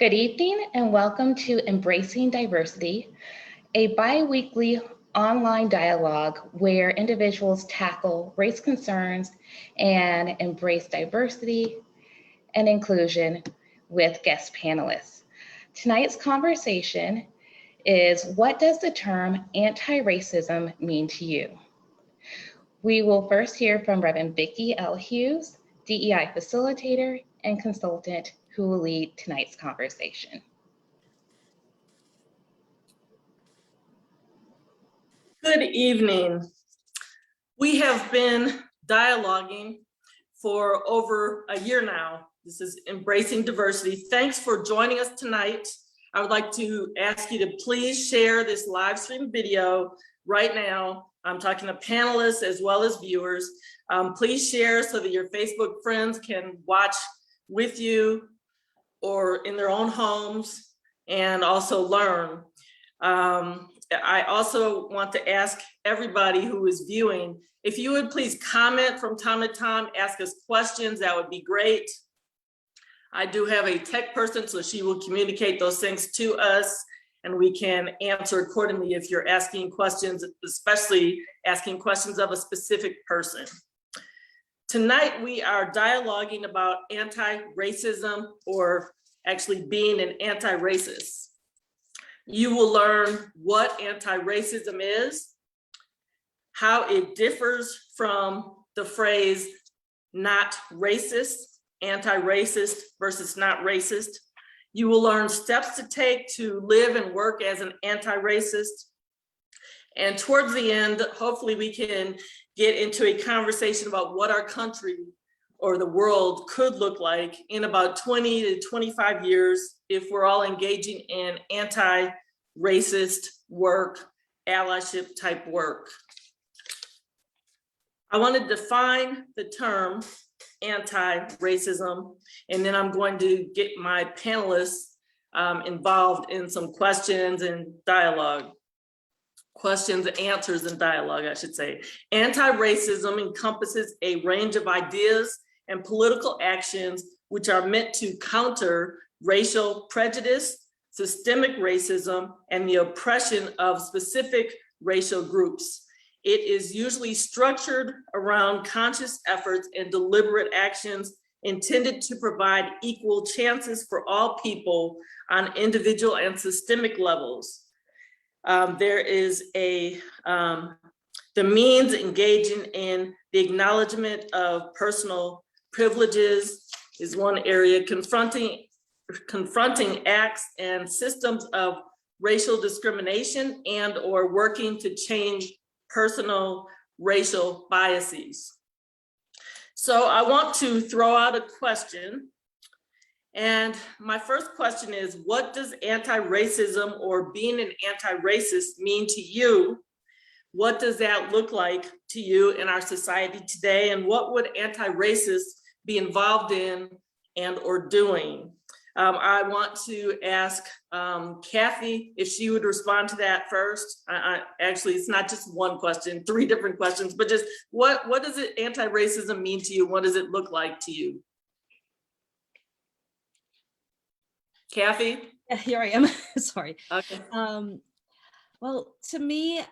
Good evening and welcome to Embracing Diversity, a bi-weekly online dialogue where individuals tackle race concerns and embrace diversity and inclusion with guest panelists. Tonight's conversation is, what does the term anti-racism mean to you? We will first hear from Reverend Vicki L. Hughes, DEI facilitator and consultant, who will lead tonight's conversation. Good evening. We have been dialoguing for over a year now. This is Embracing Diversity. Thanks for joining us tonight. I would like to ask you to please share this live stream video right now. I'm talking to panelists as well as viewers. Please share so that your Facebook friends can watch with you or in their own homes and also learn. I also want to ask everybody who is viewing, if you would please comment from time to time, ask us questions, that would be great. I do have a tech person, so she will communicate those things to us and we can answer accordingly if you're asking questions, especially asking questions of a specific person. Tonight, we are dialoguing about anti-racism, or actually being an anti-racist. You will learn what anti-racism is, how it differs from the phrase not racist, anti-racist versus not racist. You will learn steps to take to live and work as an anti-racist. And towards the end, hopefully we can get into a conversation about what our country or the world could look like in about 20 to 25 years if we're all engaging in anti-racist work, allyship type work. I want to define the term anti-racism, and then I'm going to get my panelists involved in some questions and dialogue. Questions, answers, and dialogue, I should say. Anti-racism encompasses a range of ideas and political actions which are meant to counter racial prejudice, systemic racism, and the oppression of specific racial groups. It is usually structured around conscious efforts and deliberate actions intended to provide equal chances for all people on individual and systemic levels. There is the means engaging in the acknowledgement of personal privileges is one area. Confronting acts and systems of racial discrimination and or working to change personal racial biases. So I want to throw out a question. And my first question is, what does anti-racism or being an anti-racist mean to you? What does that look like to you in our society today? And what would anti-racists be involved in and or doing? I want to ask Kathy if she would respond to that first. Actually, it's not just one question, 3 different questions, but just what does it anti-racism mean to you? What does it look like to you? Kathy? Yeah, here I am. Sorry. Okay. Well, to me,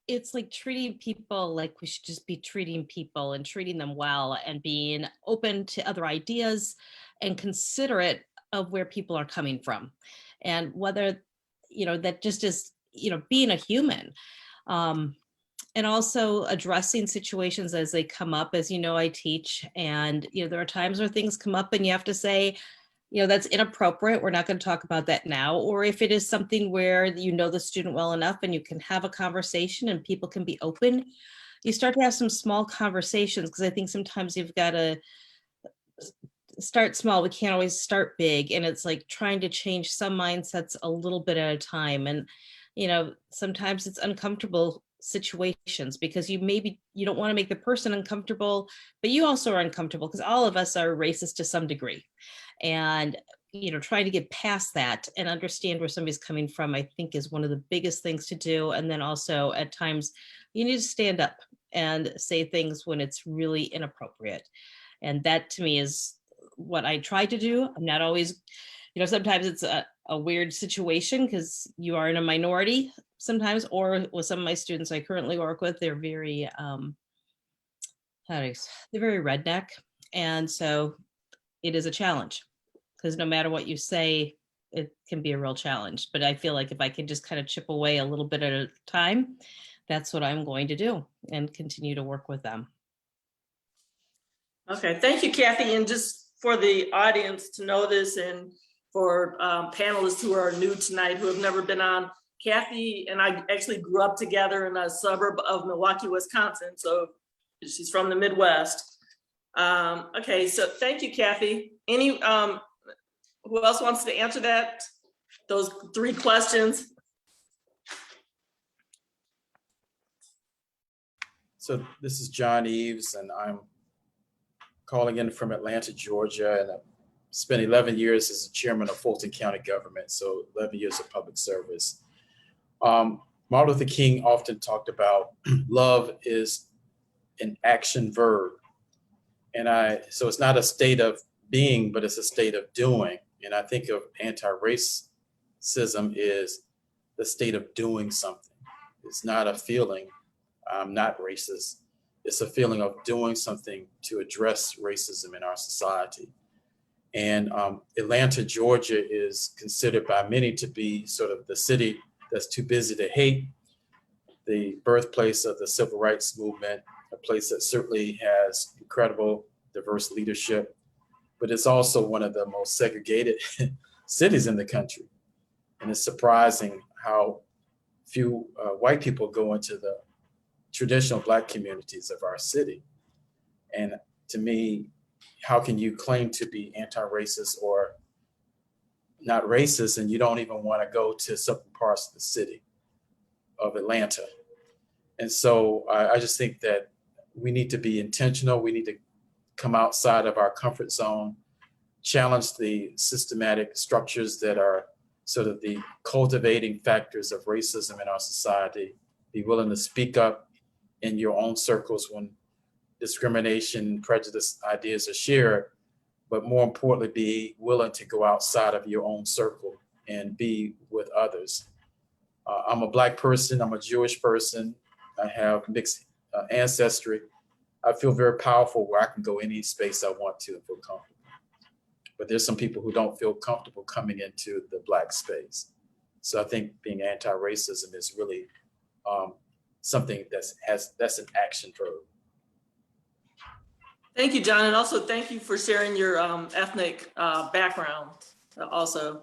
it's like treating people like we should just be treating people and treating them well and being open to other ideas and considerate of where people are coming from, and whether, that just is, being a human. And also addressing situations as they come up. As you know, I teach, and there are times where things come up and you have to say, that's inappropriate. We're not going to talk about that now. Or if it is something where you know the student well enough and you can have a conversation and people can be open, you start to have some small conversations, because I think sometimes you've got to start small. We can't always start big. And it's like trying to change some mindsets a little bit at a time. And, sometimes it's uncomfortable situations because you don't want to make the person uncomfortable, but you also are uncomfortable because all of us are racist to some degree. And trying to get past that and understand where somebody's coming from, I think, is one of the biggest things to do. And then also at times you need to stand up and say things when it's really inappropriate. And that to me is what I try to do. I'm not always sometimes it's a weird situation because you are in a minority sometimes, or with some of my students I currently work with, they're very, they're very redneck. And so it is a challenge because no matter what you say, it can be a real challenge. But I feel like if I can just kind of chip away a little bit at a time, that's what I'm going to do and continue to work with them. Okay, thank you, Kathy. And just for the audience to know this, and for panelists who are new tonight, who have never been on, Kathy and I actually grew up together in a suburb of Milwaukee, Wisconsin. So she's from the Midwest. Okay, so thank you, Kathy. Any, who else wants to answer that? Those 3 questions? So this is John Eaves, and I'm calling in from Atlanta, Georgia, and I spent 11 years as a chairman of Fulton County government, so 11 years of public service. Martin Luther King often talked about love is an action verb. And so it's not a state of being, but it's a state of doing. And I think of anti-racism is the state of doing something. It's not a feeling, I'm not racist. It's a feeling of doing something to address racism in our society. And Atlanta, Georgia is considered by many to be sort of the city that's too busy to hate, the birthplace of the civil rights movement, a place that certainly has incredible diverse leadership, but it's also one of the most segregated cities in the country. And it's surprising how few white people go into the traditional Black communities of our city. And to me, how can you claim to be anti-racist or not racist and you don't even want to go to certain parts of the city of Atlanta? And so I just think that we need to be intentional. We need to come outside of our comfort zone, challenge the systematic structures that are sort of the cultivating factors of racism in our society, be willing to speak up in your own circles when discrimination, prejudice ideas are shared, but more importantly, be willing to go outside of your own circle and be with others. I'm a Black person, I'm a Jewish person, I have mixed ancestry. I feel very powerful where I can go any space I want to and feel comfortable. But there's some people who don't feel comfortable coming into the Black space. So I think being anti-racism is really something that's an action verb. Thank you, John. And also thank you for sharing your ethnic background also.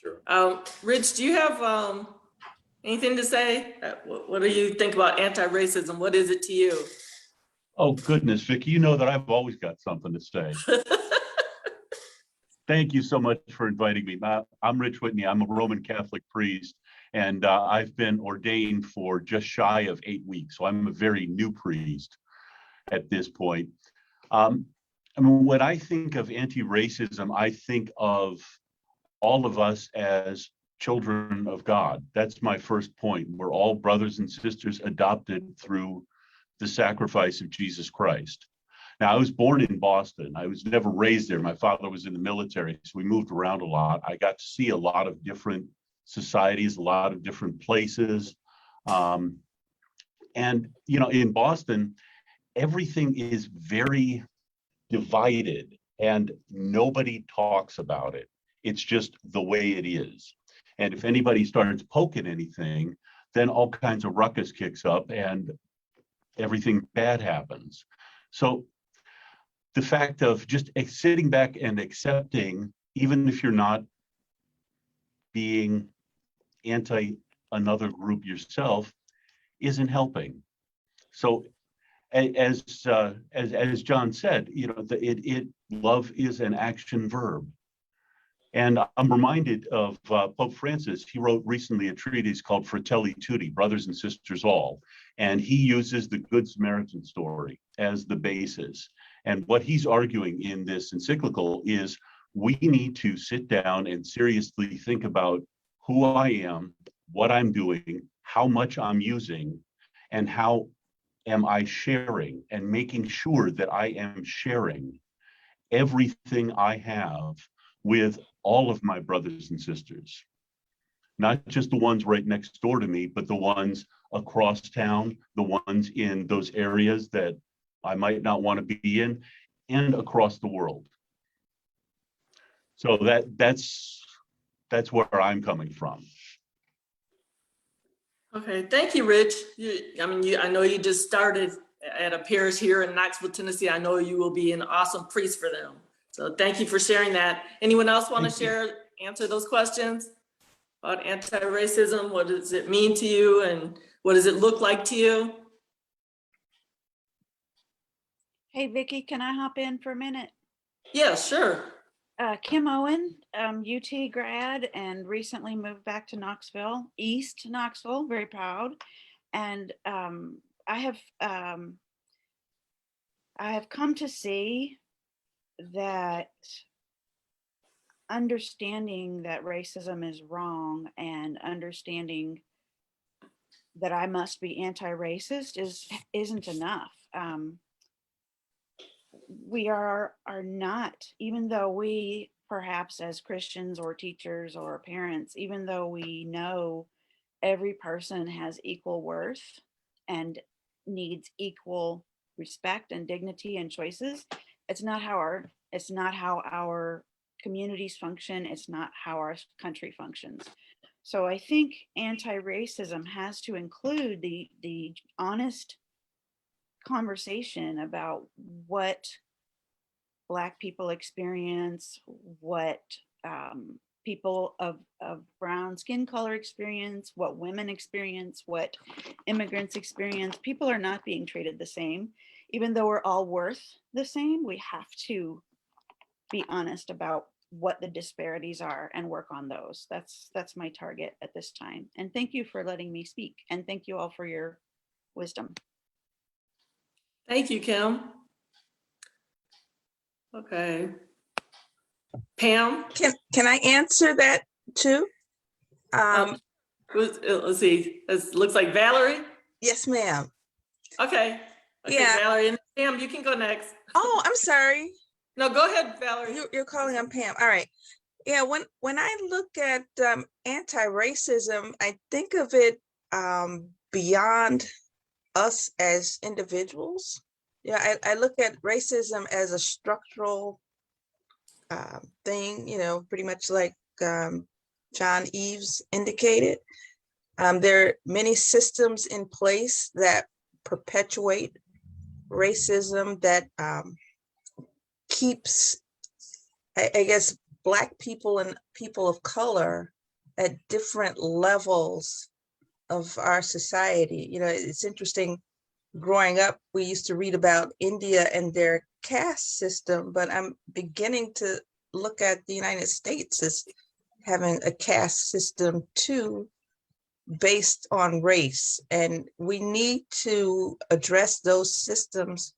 Sure. Rich, do you have anything to say? What do you think about anti-racism? What is it to you? Oh, goodness, Vicki, you know that I've always got something to say. Thank you so much for inviting me. I'm Rich Whitney. I'm a Roman Catholic priest, and I've been ordained for just shy of 8 weeks. So I'm a very new priest at this point. I mean, when I think of anti-racism, I think of all of us as children of God. That's my first point. We're all brothers and sisters adopted through the sacrifice of Jesus Christ. Now, I was born in Boston. I was never raised there. My father was in the military, so we moved around a lot. I got to see a lot of different societies, a lot of different places. And, you know, in Boston, everything is very divided and nobody talks about it. It's just the way it is. And if anybody starts poking anything, then all kinds of ruckus kicks up and everything bad happens. So the fact of just sitting back and accepting, even if you're not being anti another group yourself, isn't helping. So as John said, you know, love is an action verb. And I'm reminded of Pope Francis. He wrote recently a treatise called Fratelli Tutti, Brothers and Sisters All. And he uses the Good Samaritan story as the basis. And what he's arguing in this encyclical is we need to sit down and seriously think about who I am, what I'm doing, how much I'm using, and how am I sharing, and making sure that I am sharing everything I have with all of my brothers and sisters, not just the ones right next door to me, but the ones across town, the ones in those areas that I might not want to be in, and across the world. So that's where I'm coming from. Okay, thank you, Rich. I know you just started at a parish here in Knoxville, Tennessee. I know you will be an awesome priest for them. So thank you for sharing that. Anyone else want to answer those questions about anti-racism? What does it mean to you, and what does it look like to you? Hey, Vicki, can I hop in for a minute? Yeah, sure. Kim Owen, UT grad, and recently moved back to Knoxville, East Knoxville, very proud. And I have come to see that understanding that racism is wrong and understanding that I must be anti-racist isn't enough. We are not, even though we perhaps as Christians or teachers or parents, even though we know every person has equal worth and needs equal respect and dignity and choices, it's not how our communities function. It's not how our country functions. So I think anti-racism has to include the honest conversation about what Black people experience, what people of brown skin color experience, what women experience, what immigrants experience. People are not being treated the same. Even though we're all worth the same, we have to be honest about what the disparities are and work on those. That's my target at this time. And thank you for letting me speak. And thank you all for your wisdom. Thank you, Kim. Okay. Pam? Can I answer that too? Let's see. It looks like Valerie. Yes, ma'am. Okay. Yeah. Valerie, and Pam, you can go next. Oh, I'm sorry. No, go ahead, Valerie. You're calling on Pam. All right. Yeah, when I look at anti-racism, I think of it beyond us as individuals. Yeah, I look at racism as a structural thing, pretty much like John Eaves indicated. There are many systems in place that perpetuate racism that keeps, I guess, Black people and people of color at different levels of our society. It's interesting. Growing up, we used to read about India and their caste system, but I'm beginning to look at the United States as having a caste system too, based on race. And we need to address those systems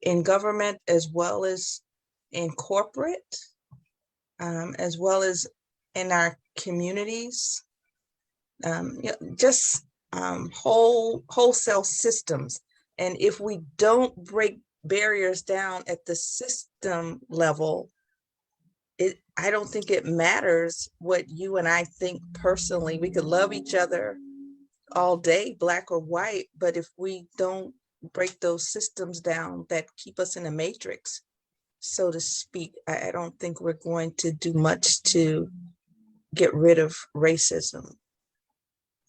in government as well as in corporate, as well as in our communities. Wholesale systems. And if we don't break barriers down at the system level, I don't think it matters what you and I think personally. We could love each other all day, Black or white, but if we don't break those systems down that keep us in a matrix, so to speak, I don't think we're going to do much to get rid of racism.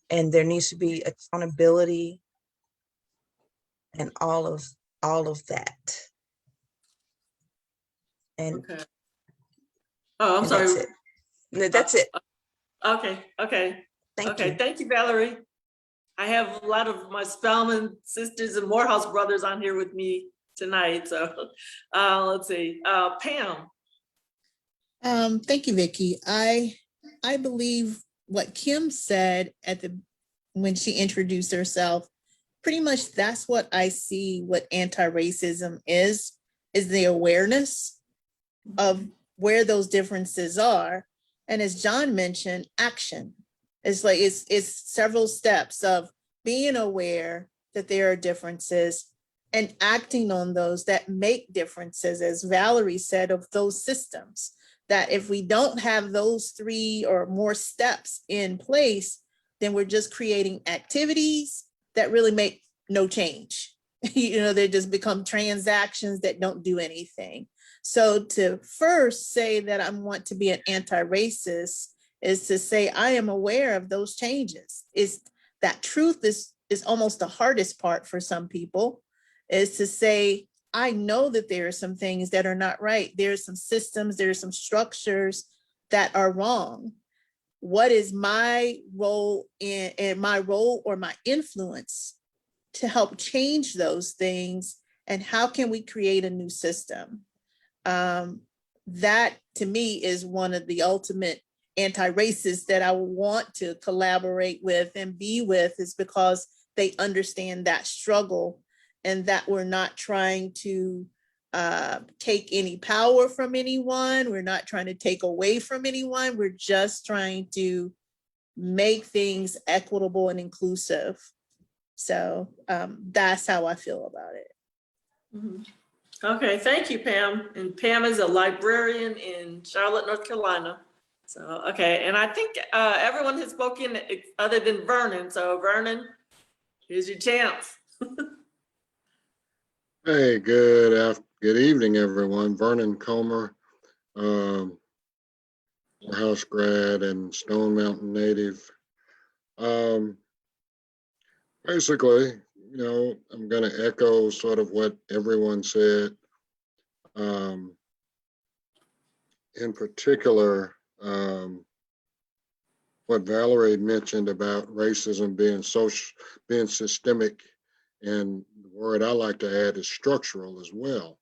And there needs to be accountability and all of that. And okay. Oh, I'm sorry. That's it. No, that's it. Okay. Thank you. Thank you, Valerie. I have a lot of my Spelman sisters and Morehouse brothers on here with me tonight. So let's see. Pam. Thank you, Vicki. I believe what Kim said when she introduced herself, pretty much that's what I see what anti-racism is the awareness of where those differences are. And as John mentioned, action. It's several steps of being aware that there are differences and acting on those that make differences, as Valerie said, of those systems that if we don't have those 3 or more steps in place, then we're just creating activities that really make no change. They just become transactions that don't do anything. So to first say that I want to be an anti-racist is to say I am aware of those changes. Is that truth is almost the hardest part for some people, is to say, I know that there are some things that are not right. There's some systems, there's some structures that are wrong. What is my role in my role or my influence to help change those things? And how can we create a new system? That to me is one of the ultimate anti-racists that I want to collaborate with and be with, is because they understand that struggle, and that we're not trying to take any power from anyone. We're not trying to take away from anyone. We're just trying to make things equitable and inclusive. So that's how I feel about it. Mhm. Okay, thank you, Pam. And Pam is a librarian in Charlotte, North Carolina. So, okay, and I think everyone has spoken other than Vernon. So Vernon, here's your chance. Hey, good evening, everyone. Vernon Comer, Morehouse grad and Stone Mountain native. Basically, I'm going to echo sort of what everyone said. In particular, what Valerie mentioned about racism being systemic, and the word I like to add is structural as well.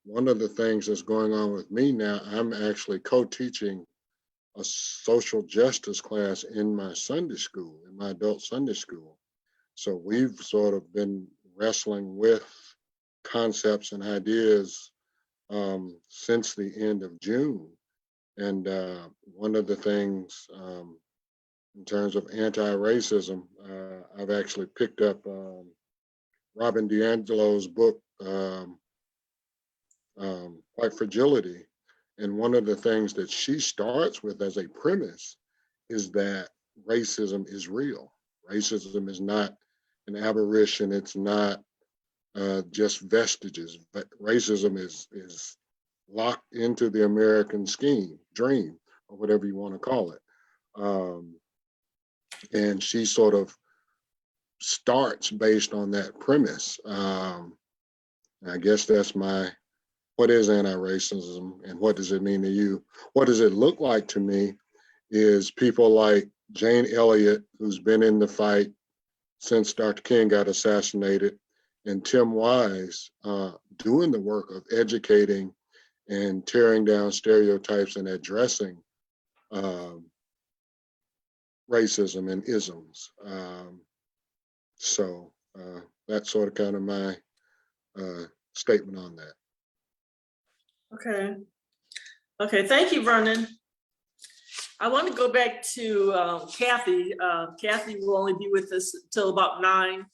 One of the things that's going on with me now, I'm actually co-teaching a social justice class in my Sunday school, in my adult Sunday school. So we've sort of been wrestling with concepts and ideas since the end of June. And one of the things in terms of anti-racism, I've actually picked up Robin DiAngelo's book, White Fragility. And one of the things that she starts with as a premise is that racism is real. Racism is not an aberration. It's not just vestiges, but racism is locked into the American dream, or whatever you want to call it. And she sort of starts based on that premise. I guess that's what is anti-racism and what does it mean to you? What does it look like to me is people like Jane Elliott, who's been in the fight since Dr. King got assassinated, and Tim Wise doing the work of educating and tearing down stereotypes and addressing racism and isms. So that's sort of kind of my statement on that. Okay. Okay, thank you, Vernon. I want to go back to Kathy. Kathy will only be with us till about 9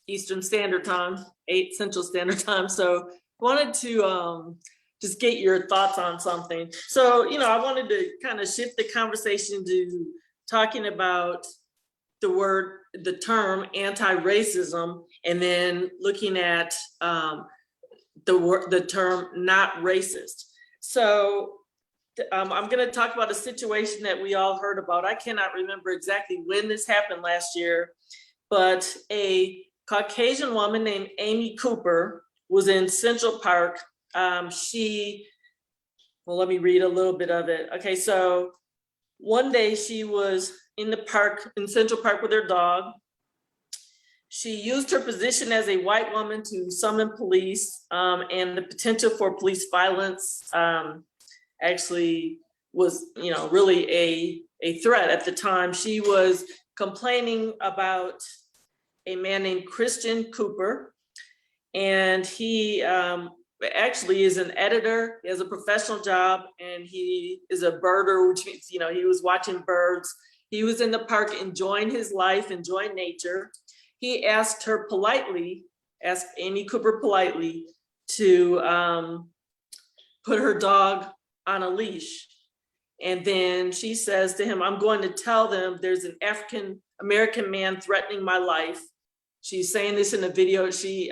Eastern Standard Time, 8 Central Standard Time. So I wanted to just get your thoughts on something. So, I wanted to kind of shift the conversation to talking about the term anti-racism, and then looking at the term not racist. So I'm going to talk about a situation that we all heard about. I cannot remember exactly when this happened last year, but a Caucasian woman named Amy Cooper was in Central Park. Let me read a little bit of it. Okay, so one day she was in the park, in Central Park with her dog. She used her position as a white woman to summon police, and the potential for police violence actually was, really a threat at the time. She was complaining about a man named Christian Cooper, and he actually is an editor. He has a professional job, and he is a birder, which means, he was watching birds. He was in the park enjoying his life, enjoying nature. He asked Amy Cooper politely to put her dog on a leash. And then she says to him, I'm going to tell them there's an African American man threatening my life. She's saying this in a video. She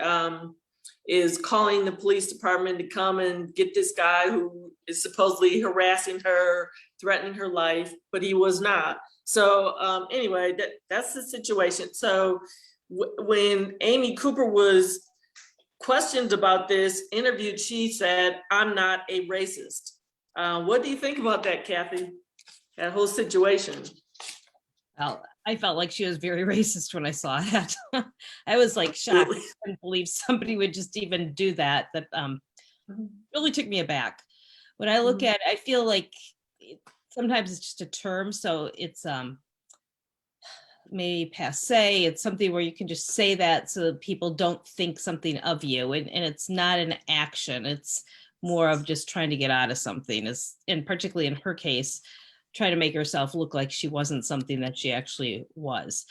is calling the police department to come and get this guy who is supposedly harassing her, threatening her life, but he was not. So anyway, that's the situation. So when Amy Cooper was questioned about this, interviewed, she said, I'm not a racist. What do you think about that, Kathy? That whole situation? Well, I felt like she was very racist when I saw that. I was like shocked. Really? I couldn't believe somebody would just even do that. That really took me aback. When I look at it, I feel like sometimes it's just a term. So it's maybe passe. It's something where you can just say that so that people don't think something of you. And it's not an action. It's more of just trying to get out of something, and particularly in her case, trying to make herself look like she wasn't something that she actually was.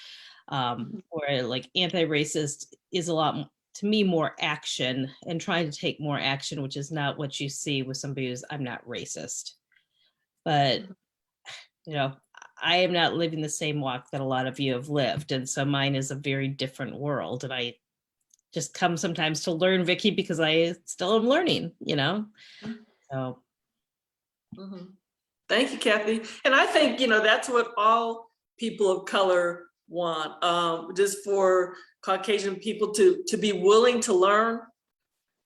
Where like anti-racist is a lot, to me, more action and trying to take more action, which is not what you see with somebody who's, I'm not racist. But, you know, I am not living the same walk that a lot of you have lived. And so mine is a very different world. And I just come sometimes to learn, Vicky, because I still am learning, you know? So. Thank you, Kathy. And I think, you know, that's what all people of color want, just for Caucasian people to be willing to learn,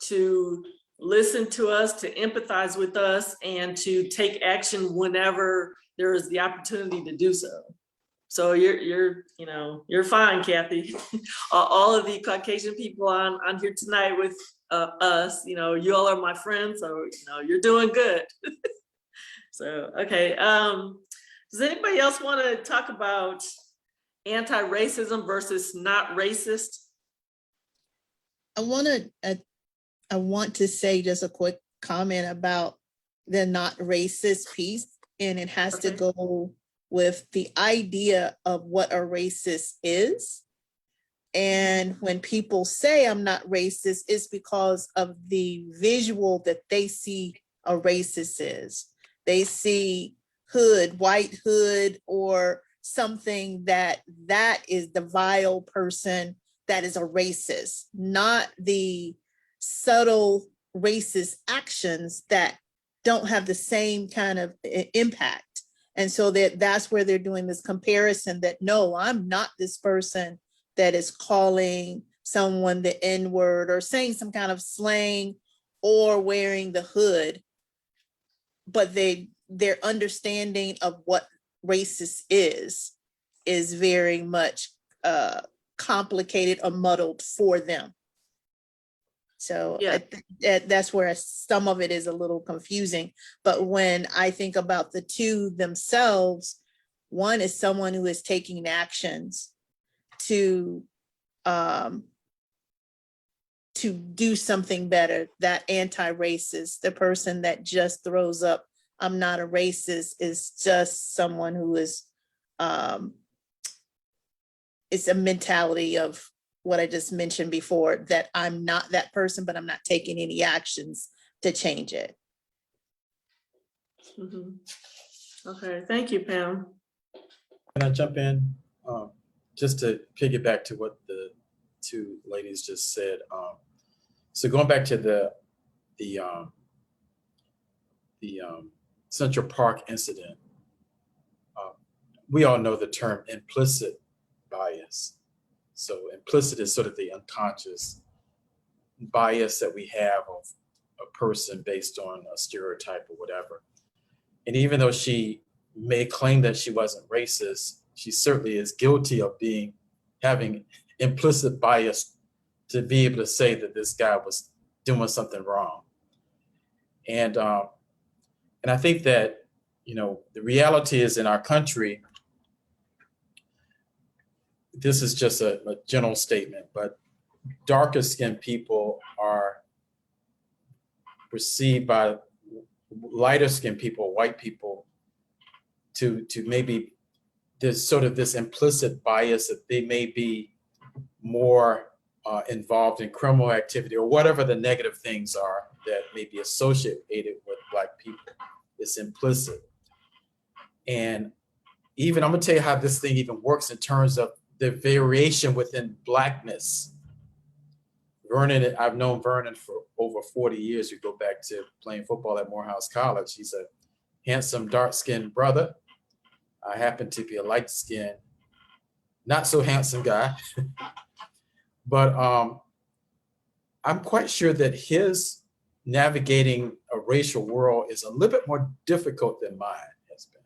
to listen to us, to empathize with us, and to take action whenever there is the opportunity to do so. So you're fine, Kathy. All of the Caucasian people on here tonight with us, you know, you all are my friends, so you know you're doing good. So okay, does anybody else want to talk about anti-racism versus not racist? I want to say just a quick comment about the not racist piece, and it has to go with the idea of what a racist is. And when people say I'm not racist, it's because of the visual that they see a racist is. They see hood, white hood, or something that is the vile person that is a racist, not the subtle racist actions that don't have the same kind of impact. And so that's where they're doing this comparison that, no, I'm not this person that is calling someone the N-word or saying some kind of slang or wearing the hood, but their understanding of what racist is very much complicated or muddled for them. So yeah. That's where some of it is a little confusing. But when I think about the two themselves, one is someone who is taking actions to do something better, that anti-racist, the person that just throws up, I'm not a racist, is just someone who is, it's a mentality of what I just mentioned before, that I'm not that person, but I'm not taking any actions to change it. Okay, thank you, Pam. Can I jump in? Just to piggyback to what the two ladies just said. So going back to the Central Park incident, we all know the term implicit bias. So implicit is sort of the unconscious bias that we have of a person based on a stereotype or whatever. And even though she may claim that she wasn't racist, she certainly is guilty of having implicit bias to be able to say that this guy was doing something wrong. And I think that, you know, the reality is in our country, this is just a general statement, but darker skinned people are perceived by lighter skinned people, white people, to maybe there's sort of this implicit bias that they may be more involved in criminal activity or whatever the negative things are that may be associated with it's implicit. And even, I'm gonna tell you how this thing even works in terms of the variation within Blackness. Vernon, I've known Vernon for over 40 years. We go back to playing football at Morehouse College. He's a handsome, dark-skinned brother. I happen to be a light-skinned, not so handsome guy. But I'm quite sure that his navigating a racial world is a little bit more difficult than mine has been.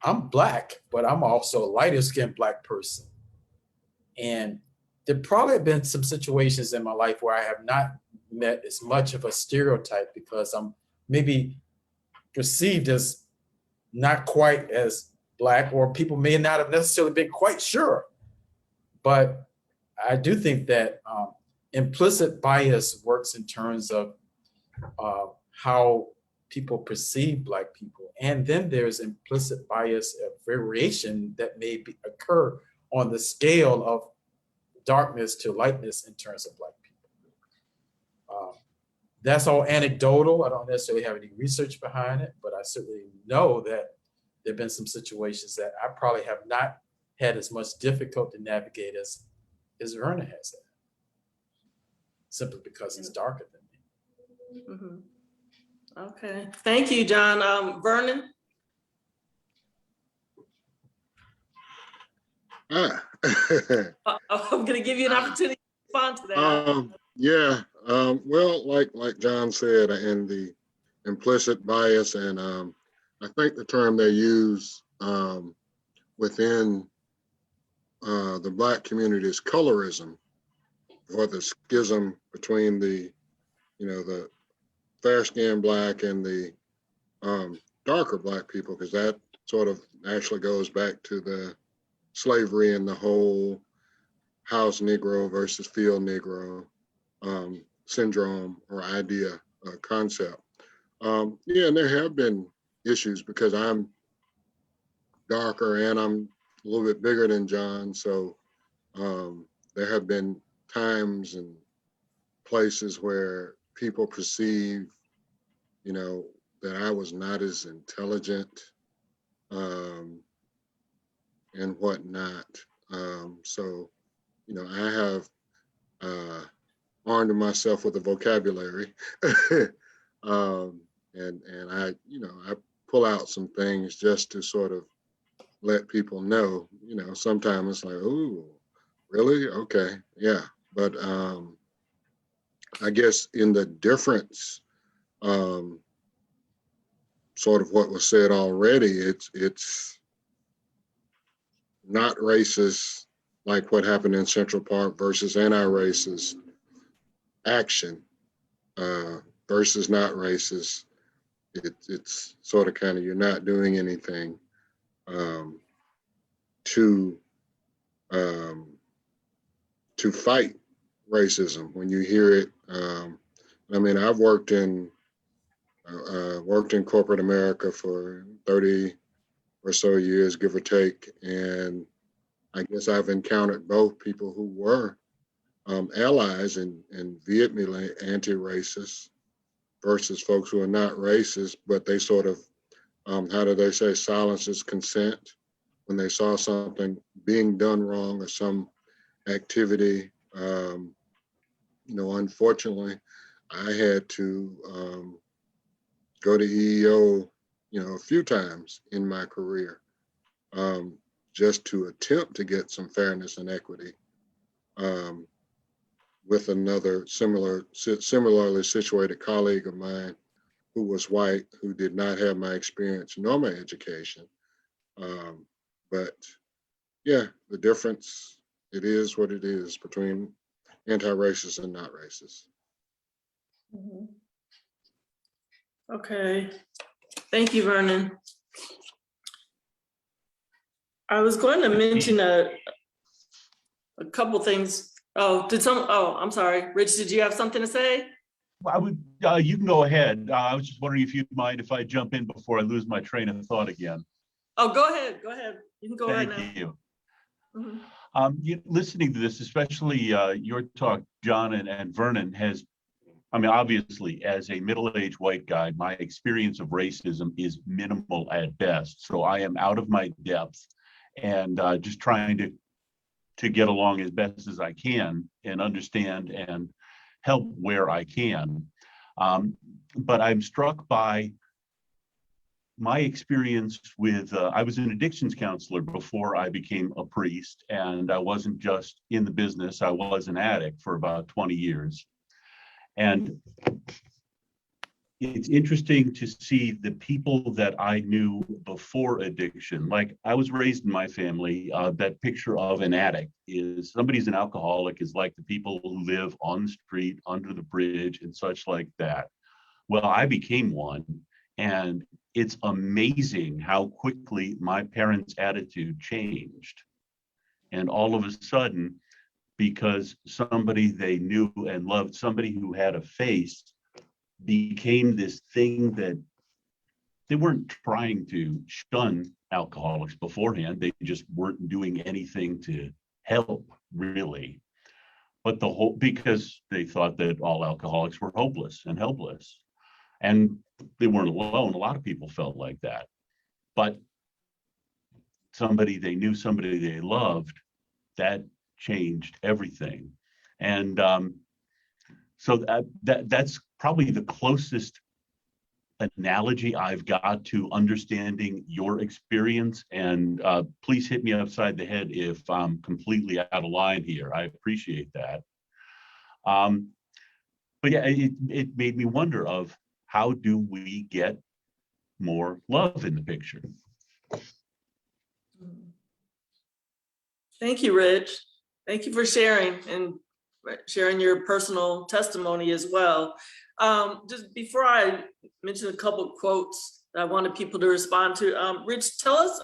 I'm Black, but I'm also a lighter skinned Black person. And there probably have been some situations in my life where I have not met as much of a stereotype because I'm maybe perceived as not quite as Black, or people may not have necessarily been quite sure. But I do think that implicit bias works in terms of how people perceive Black people. And then there's implicit bias variation that may occur on the scale of darkness to lightness in terms of Black people. That's all anecdotal. I don't necessarily have any research behind it, but I certainly know that there have been some situations that I probably have not had as much difficulty to navigate as Vernon has had, simply because he's darker than me. Okay, thank you, John. Vernon? I'm gonna give you an opportunity to respond to that. Yeah, well, like John said, and the implicit bias, and I think the term they use within the Black community is colorism, or the schism between the fair-skinned Black and the darker Black people, because that sort of actually goes back to the slavery and the whole house Negro versus field Negro syndrome or idea, concept. Yeah, and there have been issues because I'm darker and I'm a little bit bigger than John. So there have been times and places where people perceive, that I was not as intelligent and whatnot. So, I have armed myself with a vocabulary, and I, I pull out some things just to sort of let people know. Sometimes it's like, ooh, really? Okay, yeah. But I guess in the difference, sort of what was said already, it's not racist like what happened in Central Park versus anti-racist action versus not racist. It's sort of kind of, you're not doing anything to fight racism when you hear it. I mean, I've worked in corporate America for 30 or so years, give or take, and I guess I've encountered both people who were allies and vehemently anti-racist versus folks who are not racist, but they sort of, how do they say, silence is consent when they saw something being done wrong or some activity. Unfortunately, I had to go to EEO, a few times in my career, just to attempt to get some fairness and equity with another similarly situated colleague of mine who was white, who did not have my experience nor my education. But yeah, the difference, it is what it is between anti-racist and not racist. Okay, thank you, Vernon. I was going to mention a couple things. I'm sorry, Rich, did you have something to say? I would, you can go ahead. I was just wondering if you'd mind if I jump in before I lose my train of thought again. Oh, go ahead. You can go right now. Thank you. Listening to this, especially your talk, John and Vernon, has I mean, obviously, as a middle-aged white guy, my experience of racism is minimal at best. So I am out of my depth and just trying to get along as best as I can and understand and help where I can. But I'm struck by my experience with, I was an addictions counselor before I became a priest, and I wasn't just in the business, I was an addict for about 20 years. And it's interesting to see the people that I knew before addiction. Like, I was raised in my family, that picture of an addict is somebody's an alcoholic is like the people who live on the street, under the bridge, and such like that. Well, I became one, and it's amazing how quickly my parents' attitude changed. And all of a sudden, because somebody they knew and loved, somebody who had a face, became this thing that they weren't trying to shun alcoholics beforehand. They just weren't doing anything to help, really. But because they thought that all alcoholics were hopeless and helpless. And they weren't alone. A lot of people felt like that. But somebody they knew, somebody they loved, that changed everything. And so that's probably the closest analogy I've got to understanding your experience. And please hit me upside the head if I'm completely out of line here. I appreciate that. But yeah, it made me wonder of how do we get more love in the picture? Thank you, Rich. Thank you for sharing and sharing your personal testimony as well. Just before I mention a couple of quotes that I wanted people to respond to, Rich, tell us,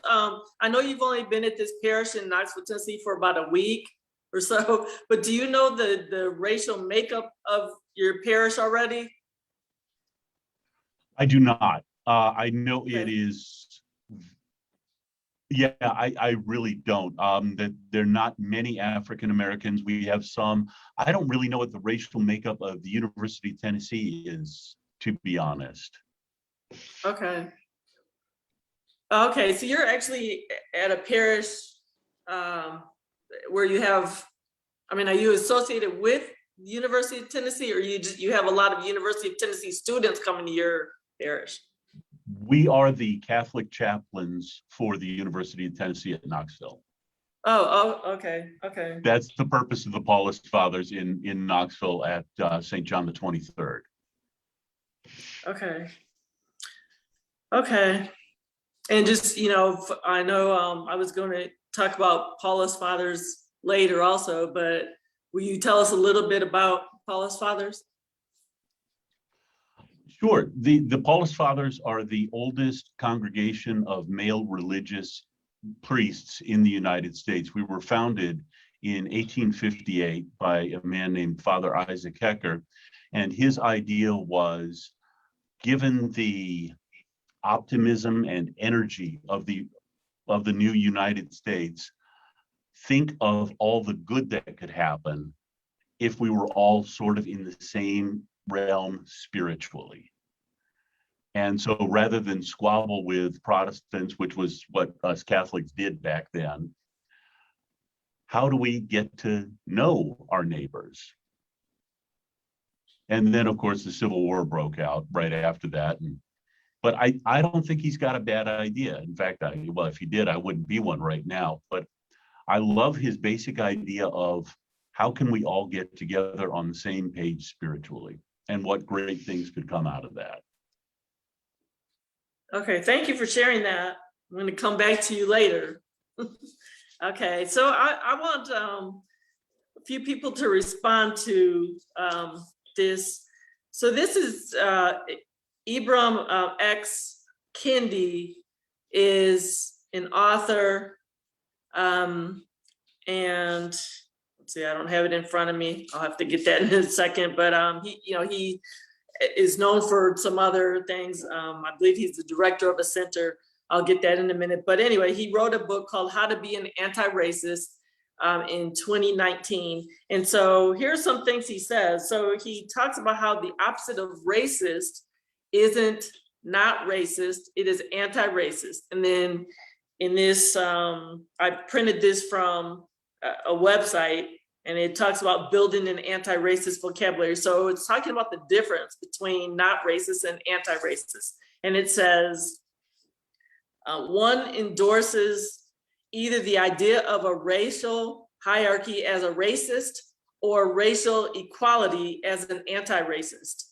I know you've only been at this parish in Knoxville, Tennessee for about a week or so, but do you know the racial makeup of your parish already? I do not. I know it is. Yeah, I really don't. That there are not many African Americans. We have some. I don't really know what the racial makeup of the University of Tennessee is, to be honest. Okay. Okay, so you're actually at a parish where you have, I mean, are you associated with the University of Tennessee, or you have a lot of University of Tennessee students coming to your parish? We are the Catholic chaplains for the University of Tennessee at Knoxville. Oh, okay. That's the purpose of the Paulist Fathers in Knoxville at St. John the 23rd. Okay. And just, I know I was going to talk about Paulist Fathers later also, but will you tell us a little bit about Paulist Fathers? Sure. The Paulist Fathers are the oldest congregation of male religious priests in the United States. We were founded in 1858 by a man named Father Isaac Hecker, and his idea was, given the optimism and energy of the new United States, think of all the good that could happen if we were all sort of in the same realm spiritually. And so rather than squabble with Protestants, which was what us Catholics did back then, how do we get to know our neighbors? And then, of course, the Civil War broke out right after that. But I don't think he's got a bad idea. In fact, well, if he did, I wouldn't be one right now. But I love his basic idea of how can we all get together on the same page spiritually, and what great things could come out of that. Okay, thank you for sharing that. I'm going to come back to you later. Okay, so I want a few people to respond to this. So this is Ibram X. Kendi is an author, and let's see, I don't have it in front of me. I'll have to get that in a second. But he is known for some other things. I believe he's the director of a center. I'll get that in a minute. But anyway, he wrote a book called How to Be an Anti-Racist, in 2019. And so here's some things he says. So he talks about how the opposite of racist isn't not racist, it is anti-racist. And then in this, I printed this from a website, and it talks about building an anti-racist vocabulary. So it's talking about the difference between not racist and anti-racist. And it says, one endorses either the idea of a racial hierarchy as a racist or racial equality as an anti-racist.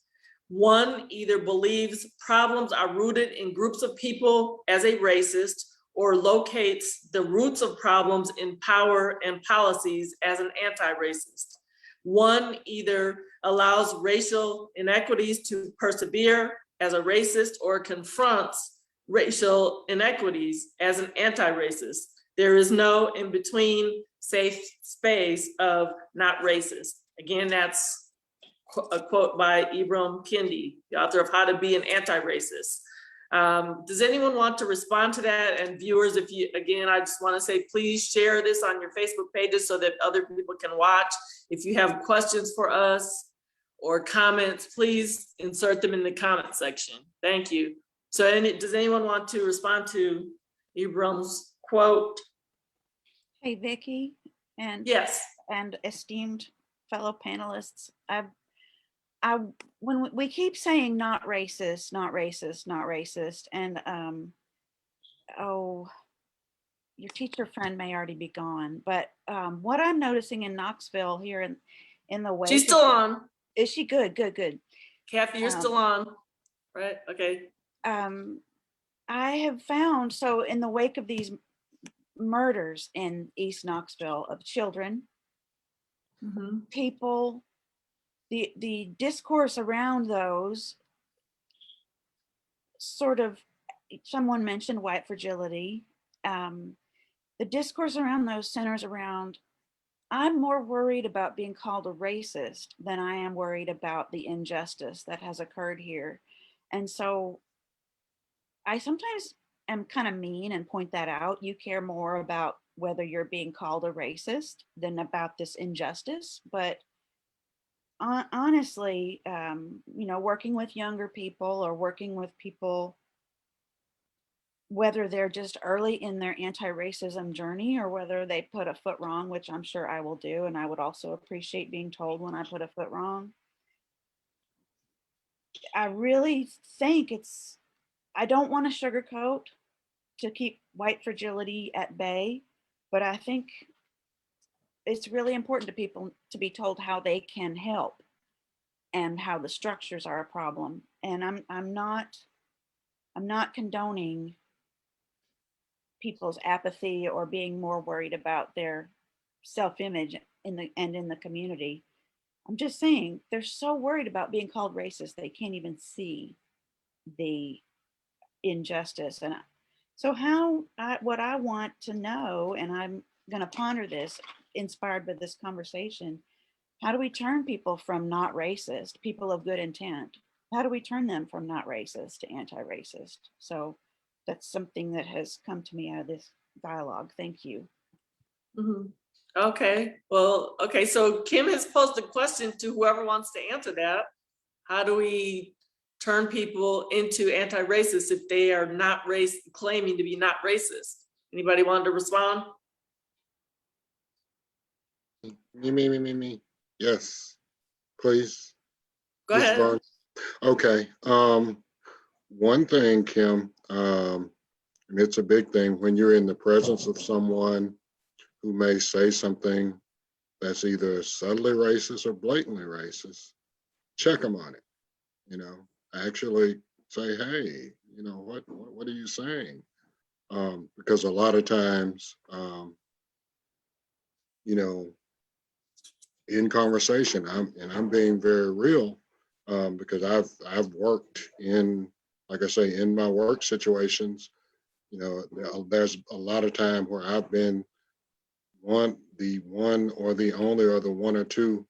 One either believes problems are rooted in groups of people as a racist or locates the roots of problems in power and policies as an anti-racist. One either allows racial inequities to persevere as a racist or confronts racial inequities as an anti-racist. There is no in-between safe space of not racist. Again, that's a quote by Ibram Kendi, the author of How to Be an Anti-Racist. Does anyone want to respond to that? And viewers, if you, again, I just want to say, please share this on your Facebook pages so that other people can watch. If you have questions for us or comments, please insert them in the comment section. Thank you. So does anyone want to respond to Ibram's quote? Hey, Vicki, and Yes. and esteemed fellow panelists, when we keep saying not racist, not racist, not racist, and oh, your teacher friend may already be gone, but what I'm noticing in Knoxville here in the way She's still on. Is she good? Good. Kathy, you're still on, right? Okay. I have found, so in the wake of these murders in East Knoxville of children, people, the discourse around those sort of, someone mentioned white fragility. The discourse around those centers around, I'm more worried about being called a racist than I am worried about the injustice that has occurred here. And so I sometimes am kind of mean and point that out. You care more about whether you're being called a racist than about this injustice. But honestly, working with younger people or working with people, whether they're just early in their anti-racism journey or whether they put a foot wrong, which I'm sure I will do, and I would also appreciate being told when I put a foot wrong. I really think I don't want to sugarcoat to keep white fragility at bay, but I think it's really important to people to be told how they can help and how the structures are a problem. And I'm not condoning people's apathy or being more worried about their self-image in the community. I'm just saying they're so worried about being called racist they can't even see the injustice. And so what I want to know, and I'm going to ponder this, inspired by this conversation, how do we turn people from not racist, people of good intent, how do we turn them from not racist to anti-racist? So that's something that has come to me out of this dialogue. Thank you. Okay, well, okay, so Kim has posed a question to whoever wants to answer that. How do we turn people into anti-racist if they are not claiming to be not racist? Anybody want to respond? Me. Yes, please. Go ahead. Respond. Okay. One thing, Kim, and it's a big thing when you're in the presence of someone who may say something that's either subtly racist or blatantly racist, check them on it. Actually say, hey, what are you saying? Because a lot of times, in conversation, I'm being very real, because I've worked in, like I say, in my work situations, there's a lot of time where I've been the one or the only or the one or two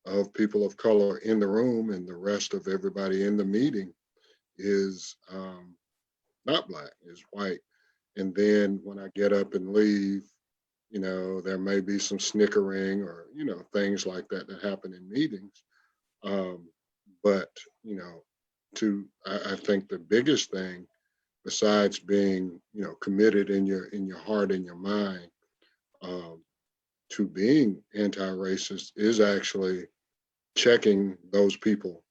of people of color in the room, and the rest of everybody in the meeting is not Black, is white. And then when I get up and leave, There may be some snickering or, things like that that happen in meetings. But, I think the biggest thing, besides being, committed in your heart and your mind, to being anti-racist is actually checking those people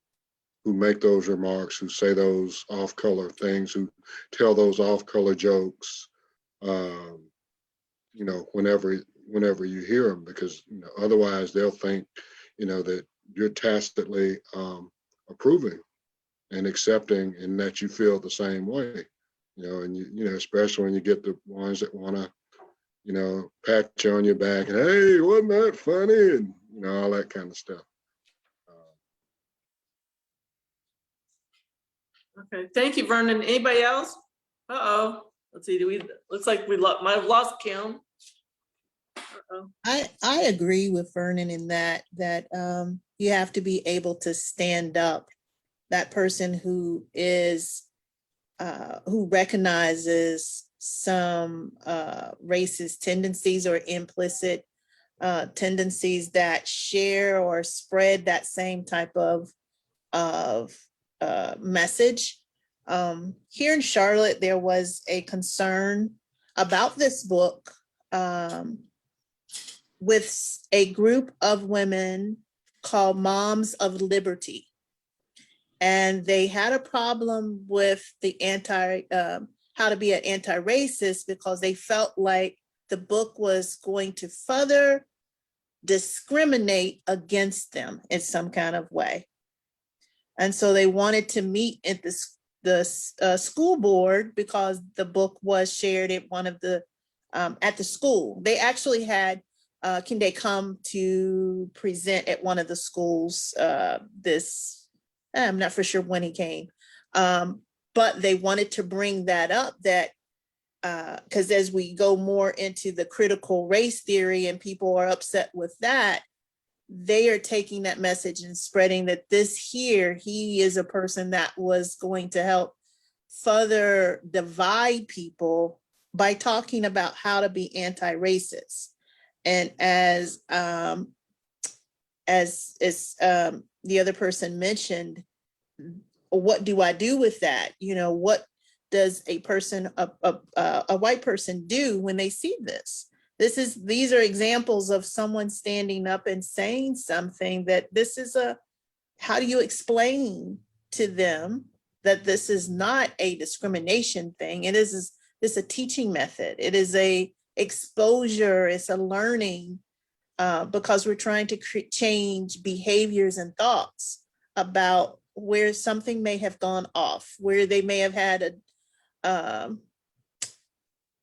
who make those remarks, who say those off-color things, who tell those off-color jokes, whenever you hear them, because otherwise they'll think, that you're tacitly approving and accepting, and that you feel the same way, and especially when you get the ones that want to, pat you on your back and, hey, wasn't that funny, and all that kind of stuff. Okay, thank you, Vernon. Anybody else? Uh-oh. Let's see, looks like might have lost Kim. Uh-oh. I agree with Vernon in that you have to be able to stand up. That person who is who recognizes some racist tendencies or implicit tendencies that share or spread that same type of message. Here in Charlotte, there was a concern about this book with a group of women called Moms of Liberty. And they had a problem with the how to be an anti-racist because they felt like the book was going to further discriminate against them in some kind of way. And so they wanted to meet at the school board because the book was shared at one of the at the school. They actually had they come to present at one of the schools I'm not for sure when he came, but they wanted to bring that up, that because as we go more into the critical race theory and people are upset with that, they are taking that message and spreading that he is a person that was going to help further divide people by talking about how to be anti-racist. And as the other person mentioned, what do I do with that? What does a white person do when they see this? These are examples of someone standing up and saying something that how do you explain to them that this is not a discrimination thing? It's a teaching method. It is a exposure. It's a learning. Because we're trying to change behaviors and thoughts about where something may have gone off, where they may have had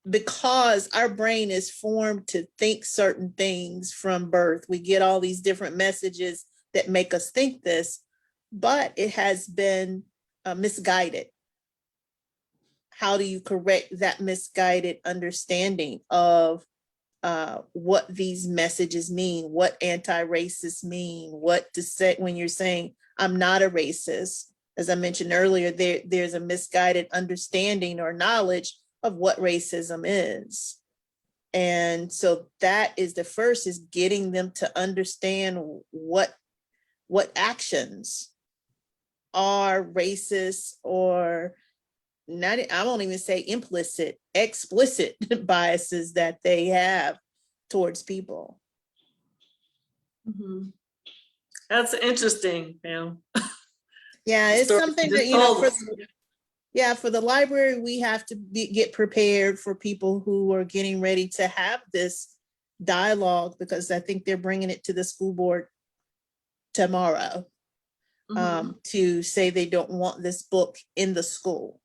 because our brain is formed to think certain things from birth. We get all these different messages that make us think this, but it has been misguided. How do you correct that misguided understanding of what these messages mean, what anti-racists mean, what to say when you're saying, I'm not a racist? As I mentioned earlier, there's a misguided understanding or knowledge of what racism is. And so that is the first, is getting them to understand what actions are racist, or not, I won't even say implicit, explicit biases that they have towards people. Mm-hmm. That's interesting, Pam. Yeah, it's something that, for the library, we have to get prepared for people who are getting ready to have this dialogue, because I think they're bringing it to the school board tomorrow, to say they don't want this book in the school.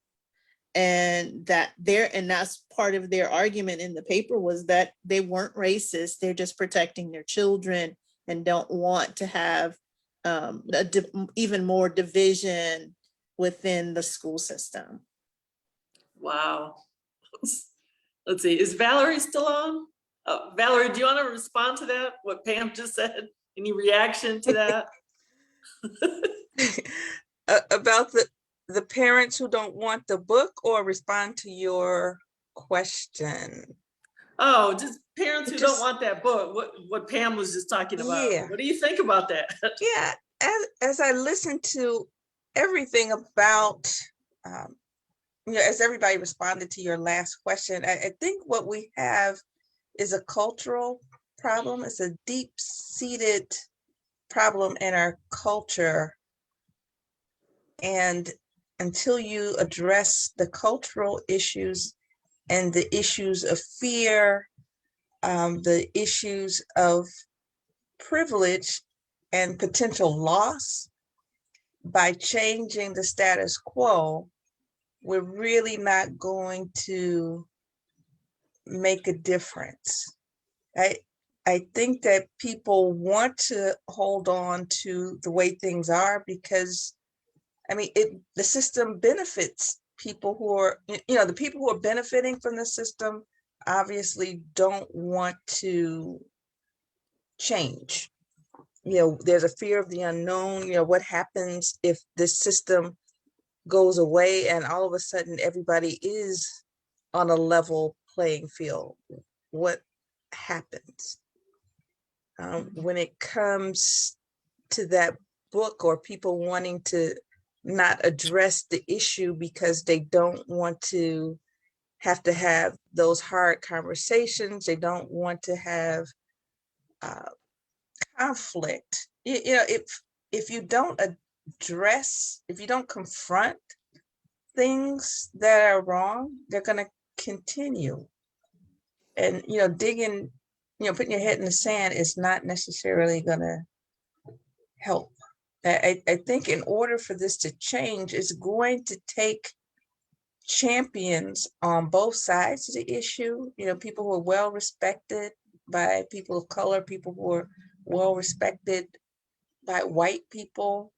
And that's part of their argument in the paper, was that they weren't racist. They're just protecting their children and don't want to have even more division within the school system. Wow. Let's see, is Valerie still on? Valerie, do you want to respond to that? What Pam just said? Any reaction to that? About the parents who don't want the book, or respond to your question? Oh, just parents It who don't just, want that book, what Pam was just talking about. yeah, What do you think about that? yeah. As I listen to everything about, um, as everybody responded to your last question, I think what we have is a cultural problem. It's a deep-seated problem in our culture. And until you address the cultural issues and the issues of fear, the issues of privilege and potential loss, by changing the status quo, we're really not going to make a difference. I think that people want to hold on to the way things are because, I mean, the system benefits people who are, the people who are benefiting from the system obviously don't want to change. There's a fear of the unknown. What happens if this system goes away and all of a sudden everybody is on a level playing field? What happens? When it comes to that book, or people wanting to not address the issue because they don't want to have those hard conversations, they don't want to have conflict. If you don't address, if you don't confront things that are wrong, they're going to continue. And digging, putting your head in the sand is not necessarily going to help. I think in order for this to change, it's going to take champions on both sides of the issue. People who are well respected by people of color, people who are well respected by white people,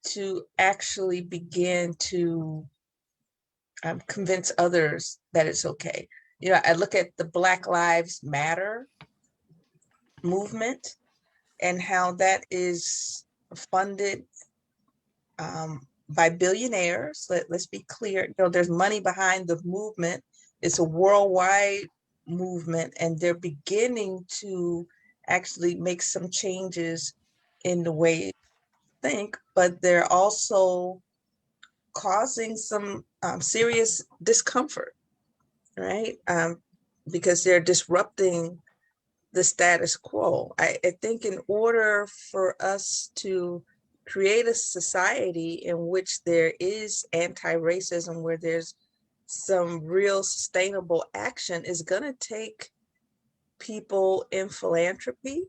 to actually begin to convince others that it's okay. I look at the Black Lives Matter movement and how that is funded by billionaires. Let's be clear. There's money behind the movement. It's a worldwide movement, and they're beginning to actually make some changes in the way they think, but they're also causing some serious discomfort, right? Because they're disrupting the status quo. I think in order for us to create a society in which there is anti-racism, where there's some real sustainable action, is going to take people in philanthropy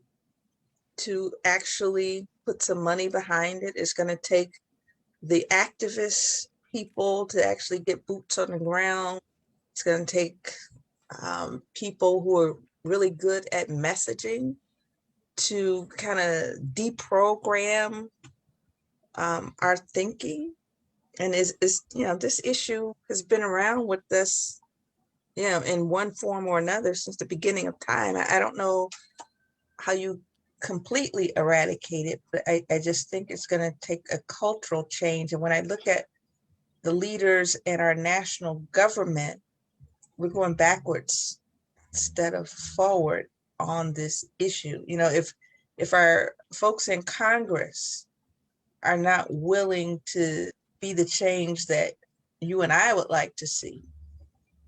to actually put some money behind it. It's going to take the activist people to actually get boots on the ground. It's going to take people who are really good at messaging to kind of deprogram our thinking. And this issue has been around with us, in one form or another since the beginning of time. I don't know how you completely eradicate it, but I just think it's going to take a cultural change. And when I look at the leaders in our national government, we're going backwards instead of forward on this issue. If our folks in Congress are not willing to be the change that you and I would like to see,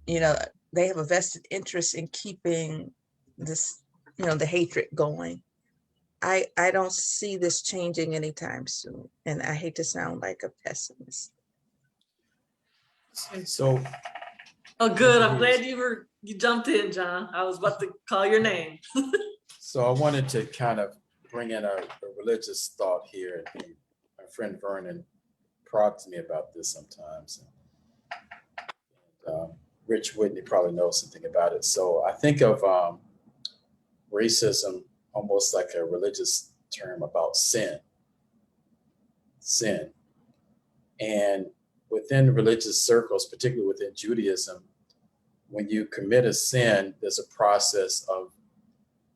they have a vested interest in keeping this, the hatred going. I don't see this changing anytime soon. And I hate to sound like a pessimist. So, Oh, good. I'm glad you jumped in, John. I was about to call your name. so I wanted to kind of bring in a religious thought here. My friend Vernon prods me about this sometimes. Rich Whitney probably knows something about it. So I think of racism almost like a religious term about sin. And within religious circles, particularly within Judaism, when you commit a sin, there's a process of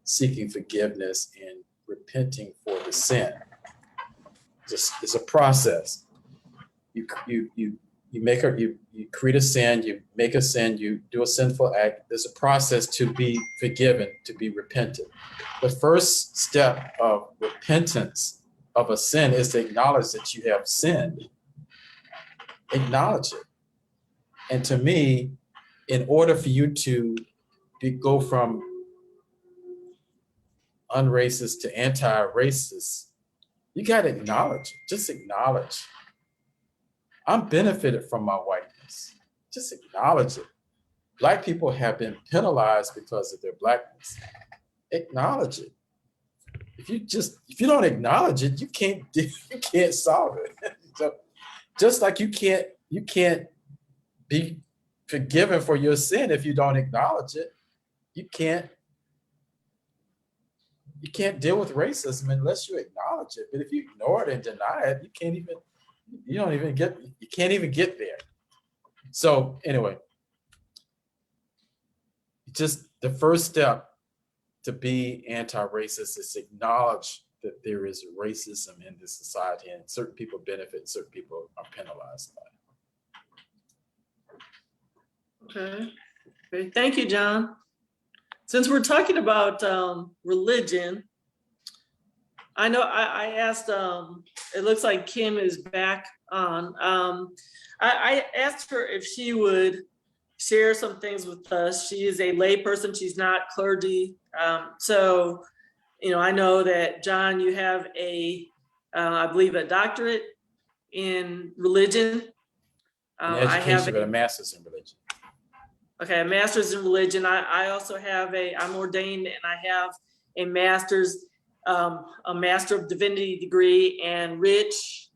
seeking forgiveness and repenting for the sin. It's a process. You you create a sin, you make a sin, you do a sinful act. There's a process to be forgiven, to be repentant. The first step of repentance of a sin is to acknowledge that you have sinned. Acknowledge it. And to me, in order for you to go from unracist to anti-racist, you got to acknowledge it. Just acknowledge. I'm benefited from my whiteness. Just acknowledge it. Black people have been penalized because of their blackness. Acknowledge it. If you don't acknowledge it, you can't solve it. So just like you can't be forgiven for your sin if you don't acknowledge it. You can't deal with racism unless you acknowledge it. But if you ignore it and deny it, you can't even get there. So anyway, just the first step to be anti-racist is to acknowledge that there is racism in this society and certain people benefit, certain people are penalized by it. Okay. Great. Thank you, John. Since we're talking about religion, I know I asked, it looks like Kim is back on. I asked her if she would share some things with us. She is a layperson, she's not clergy. So, I know that, John, you have I believe a doctorate in religion. I have a master's in religion. Okay, a master's in religion. I also have I'm ordained and I have a master's, a Master of Divinity degree, and Rich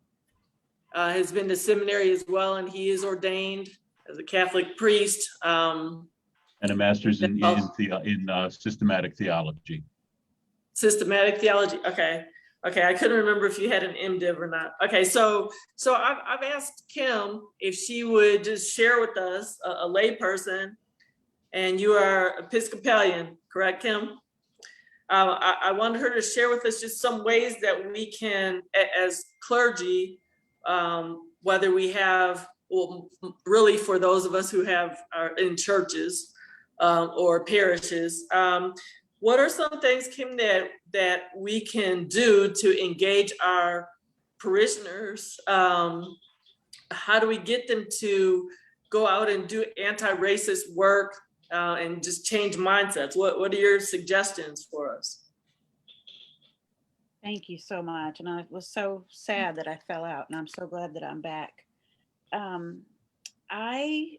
has been to seminary as well, and he is ordained as a Catholic priest. And a master's in systematic theology. Systematic theology, okay. Okay, I couldn't remember if you had an MDiv or not. Okay, so I've asked Kim if she would just share with us, a lay person, and you are Episcopalian, correct, Kim? I wanted her to share with us just some ways that we can, as clergy, whether we have, well, really for those of us who are in churches or parishes, what are some things, Kim, that we can do to engage our parishioners? How do we get them to go out and do anti-racist work and just change mindsets? What are your suggestions for us? Thank you so much. And I was so sad that I fell out, and I'm so glad that I'm back. I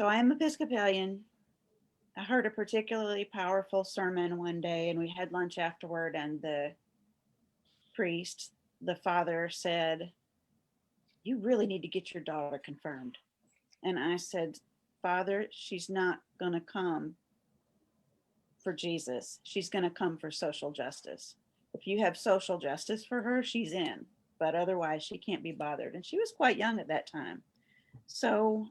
am Episcopalian. I heard a particularly powerful sermon one day, and we had lunch afterward, and the priest, the father, said, "You really need to get your daughter confirmed." And I said, "Father, she's not going to come for Jesus. She's going to come for social justice. If you have social justice for her, she's in, but otherwise she can't be bothered." And she was quite young at that time. So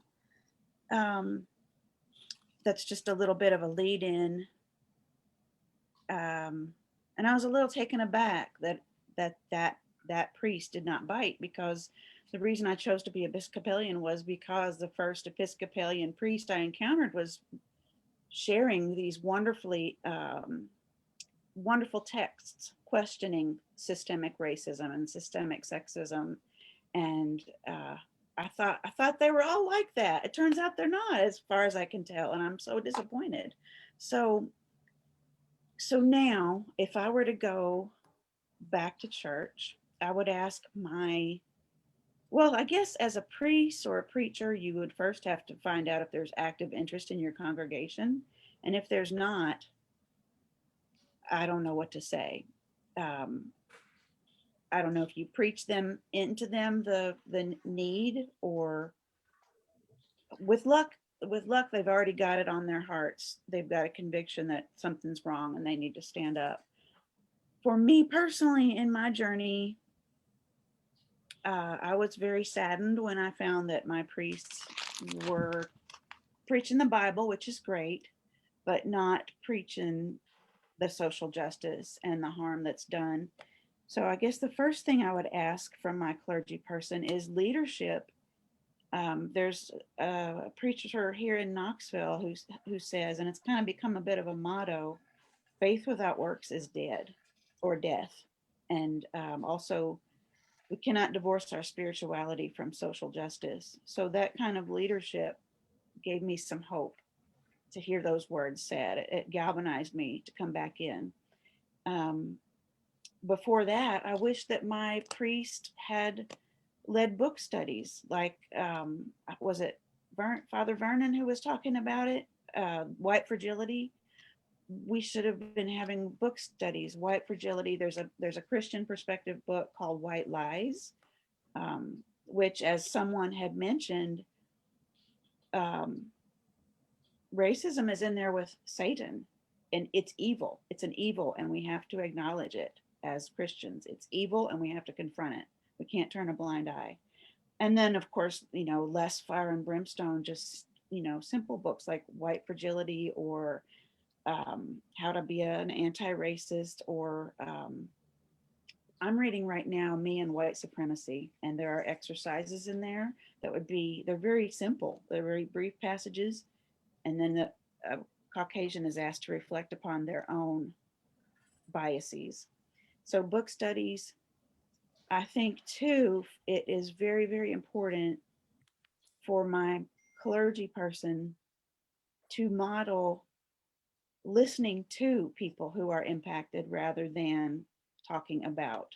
that's just a little bit of a lead in. And I was a little taken aback that priest did not bite, because the reason I chose to be Episcopalian was because the first Episcopalian priest I encountered was sharing these wonderful texts questioning systemic racism and systemic sexism. And I thought they were all like that. It turns out they're not, as far as I can tell, and I'm so disappointed. So now, if I were to go back to church, I would ask I guess as a priest or a preacher, you would first have to find out if there's active interest in your congregation. And if there's not, I don't know what to say. I don't know if you preach into them the need, or with luck, they've already got it on their hearts. They've got a conviction that something's wrong and they need to stand up. For me personally, in my journey, I was very saddened when I found that my priests were preaching the Bible, which is great, but not preaching the social justice and the harm that's done. So I guess the first thing I would ask from my clergy person is leadership There's a preacher here in Knoxville who says, and it's kind of become a bit of a motto, faith without works is dead or death. And also, we cannot divorce our spirituality from social justice. So that kind of leadership gave me some hope to hear those words said. It galvanized me to come back in. Before that, I wish that my priest had led book studies, like was it Father Vernon who was talking about it, white fragility. We should have been having book studies. White fragility. There's a Christian perspective book called White Lies, which, as someone had mentioned, racism is in there with Satan, and it's evil. It's an evil, and we have to acknowledge it as Christians. It's evil, and we have to confront it. We can't turn a blind eye. And then, of course, less fire and brimstone, just, simple books like White Fragility, or How to Be an Anti-Racist, or I'm reading right now Me and White Supremacy, and there are exercises in there they're very simple. They're very brief passages. And then the Caucasian is asked to reflect upon their own biases. So book studies, I think too, it is very, very important for my clergy person to model listening to people who are impacted rather than talking about.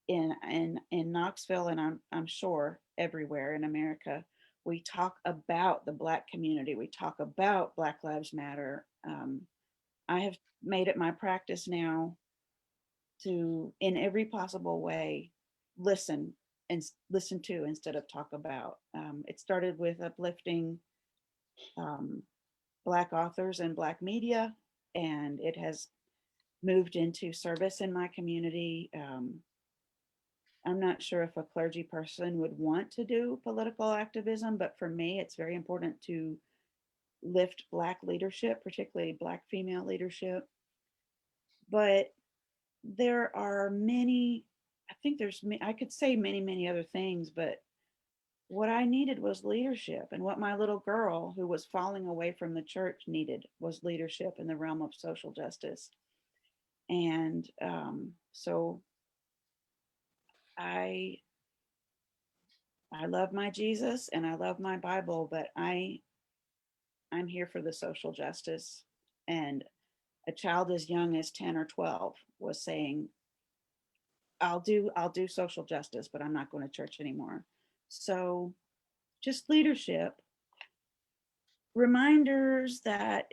In Knoxville, and I'm sure everywhere in America, we talk about the Black community. We talk about Black Lives Matter. I have made it my practice now to, in every possible way, listen to instead of talk about. It started with uplifting Black authors and Black media, and it has moved into service in my community. I'm not sure if a clergy person would want to do political activism, but for me, it's very important to lift Black leadership, particularly Black female leadership. But there are many, I could say many, many other things, but what I needed was leadership. And what my little girl who was falling away from the church needed was leadership in the realm of social justice. And so I love my Jesus and I love my Bible, but I'm here for the social justice. And a child as young as 10 or 12 was saying, I'll do social justice, but I'm not going to church anymore. So just leadership, reminders that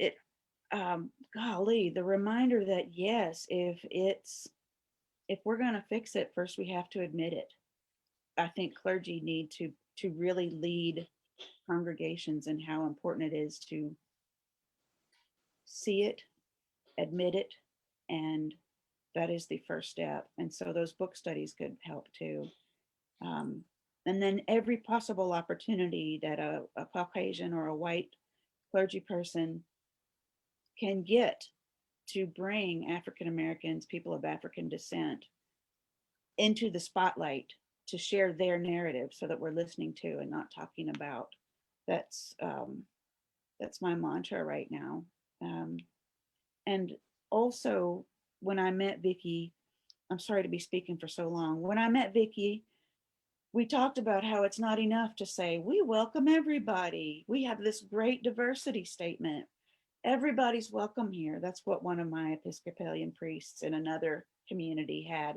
the reminder that yes, if we're going to fix it, first we have to admit it. I think clergy need to really lead congregations and how important it is to see it, admit it, and that is the first step. And so those book studies could help too. And then every possible opportunity that a Caucasian or a white clergy person can get to bring African Americans, people of African descent, into the spotlight to share their narrative so that we're listening to and not talking about. That's my mantra right now. And also, when I met Vicki, I'm sorry to be speaking for so long. When I met Vicki, we talked about how it's not enough to say, we welcome everybody. We have this great diversity statement. Everybody's welcome here. That's what one of my Episcopalian priests in another community had.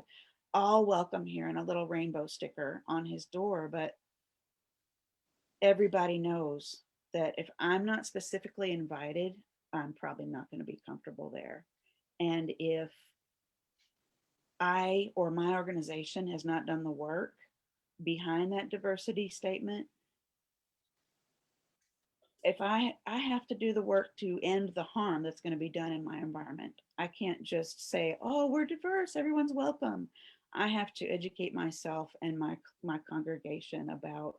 All welcome here, and a little rainbow sticker on his door. But everybody knows that if I'm not specifically invited, I'm probably not going to be comfortable there. And if I or my organization has not done the work behind that diversity statement, if I have to do the work to end the harm that's going to be done in my environment. I can't just say, oh, we're diverse, everyone's welcome. I have to educate myself and my congregation about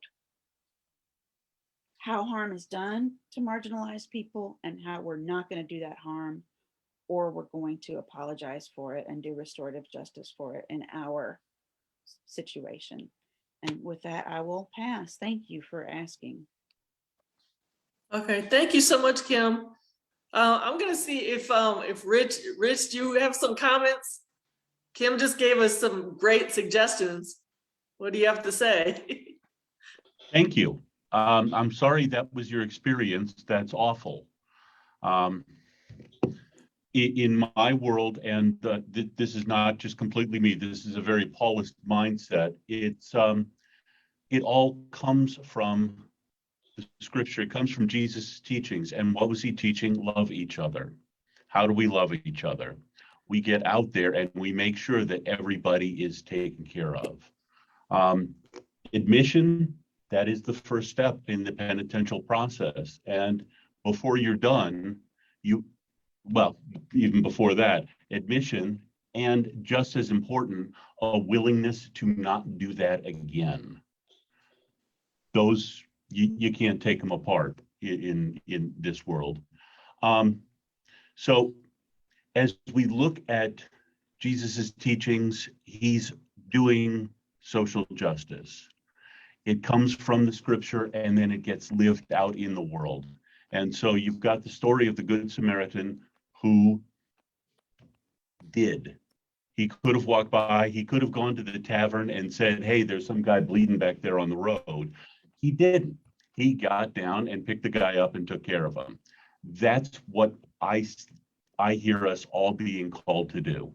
how harm is done to marginalized people and how we're not going to do that harm, or we're going to apologize for it and do restorative justice for it in our situation. And with that, I will pass. Thank you for asking. Okay, thank you so much, Kim. I'm gonna see if Rich, do you have some comments? Kim just gave us some great suggestions. What do you have to say? Thank you. I'm sorry that was your experience. That's awful. In my world, and this is not just completely me, this is a very Paulist mindset. It all comes from the scripture. It comes from Jesus' teachings. And what was he teaching? Love each other. How do we love each other? We get out there and we make sure that everybody is taken care of. Admission, that is the first step in the penitential process. And before you're done, even before that, admission, and just as important, a willingness to not do that again. Those, you can't take them apart in this world. So as we look at Jesus's teachings, he's doing social justice. It comes from the scripture and then it gets lived out in the world. And so you've got the story of the Good Samaritan who did. He could have walked by, he could have gone to the tavern and said, hey, there's some guy bleeding back there on the road. He didn't. He got down and picked the guy up and took care of him. That's what I hear us all being called to do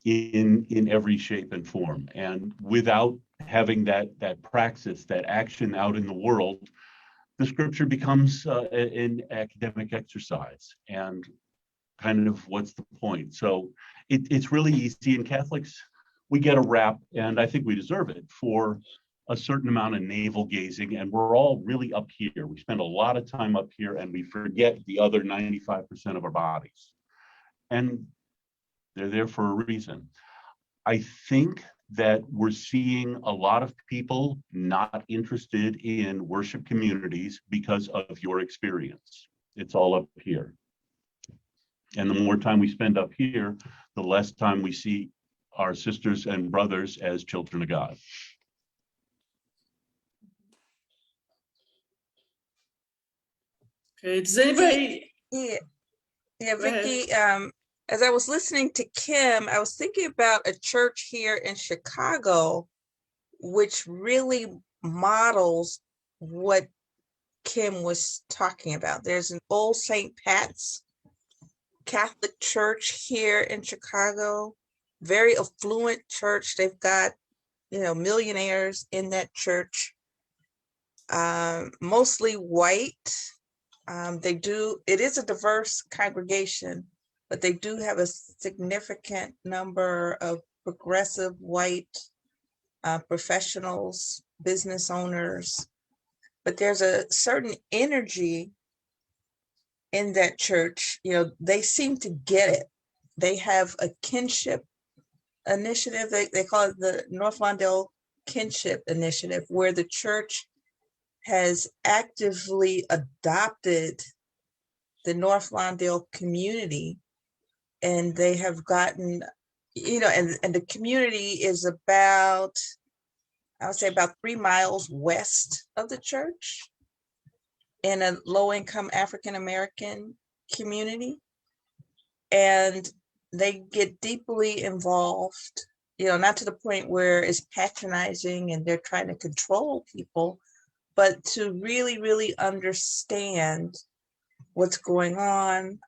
in every shape and form. And without having that praxis, that action out in the world, the scripture becomes an academic exercise. And kind of what's the point? So it's really easy. And Catholics, we get a rap, and I think we deserve it, for a certain amount of navel gazing, and we're all really up here. We spend a lot of time up here and we forget the other 95% of our bodies. And they're there for a reason. I think that we're seeing a lot of people not interested in worship communities because of your experience. It's all up here. And the more time we spend up here, the less time we see our sisters and brothers as children of God. Okay, does anybody? Yeah, Go ahead. Vicki, as I was listening to Kim, I was thinking about a church here in Chicago, which really models what Kim was talking about. There's an old St. Pat's Catholic church here in Chicago, very affluent church. They've got, millionaires in that church, mostly white. It is a diverse congregation, but they do have a significant number of progressive white professionals, business owners. But there's a certain energy in that church. They seem to get it. They have a kinship initiative. They call it the North Lawndale Kinship Initiative, where the church has actively adopted the North Lawndale community, and they have gotten, and the community is about, I would say about 3 miles west of the church, in a low-income African-American community. And they get deeply involved, not to the point where it's patronizing and they're trying to control people, but to really, really understand what's going on,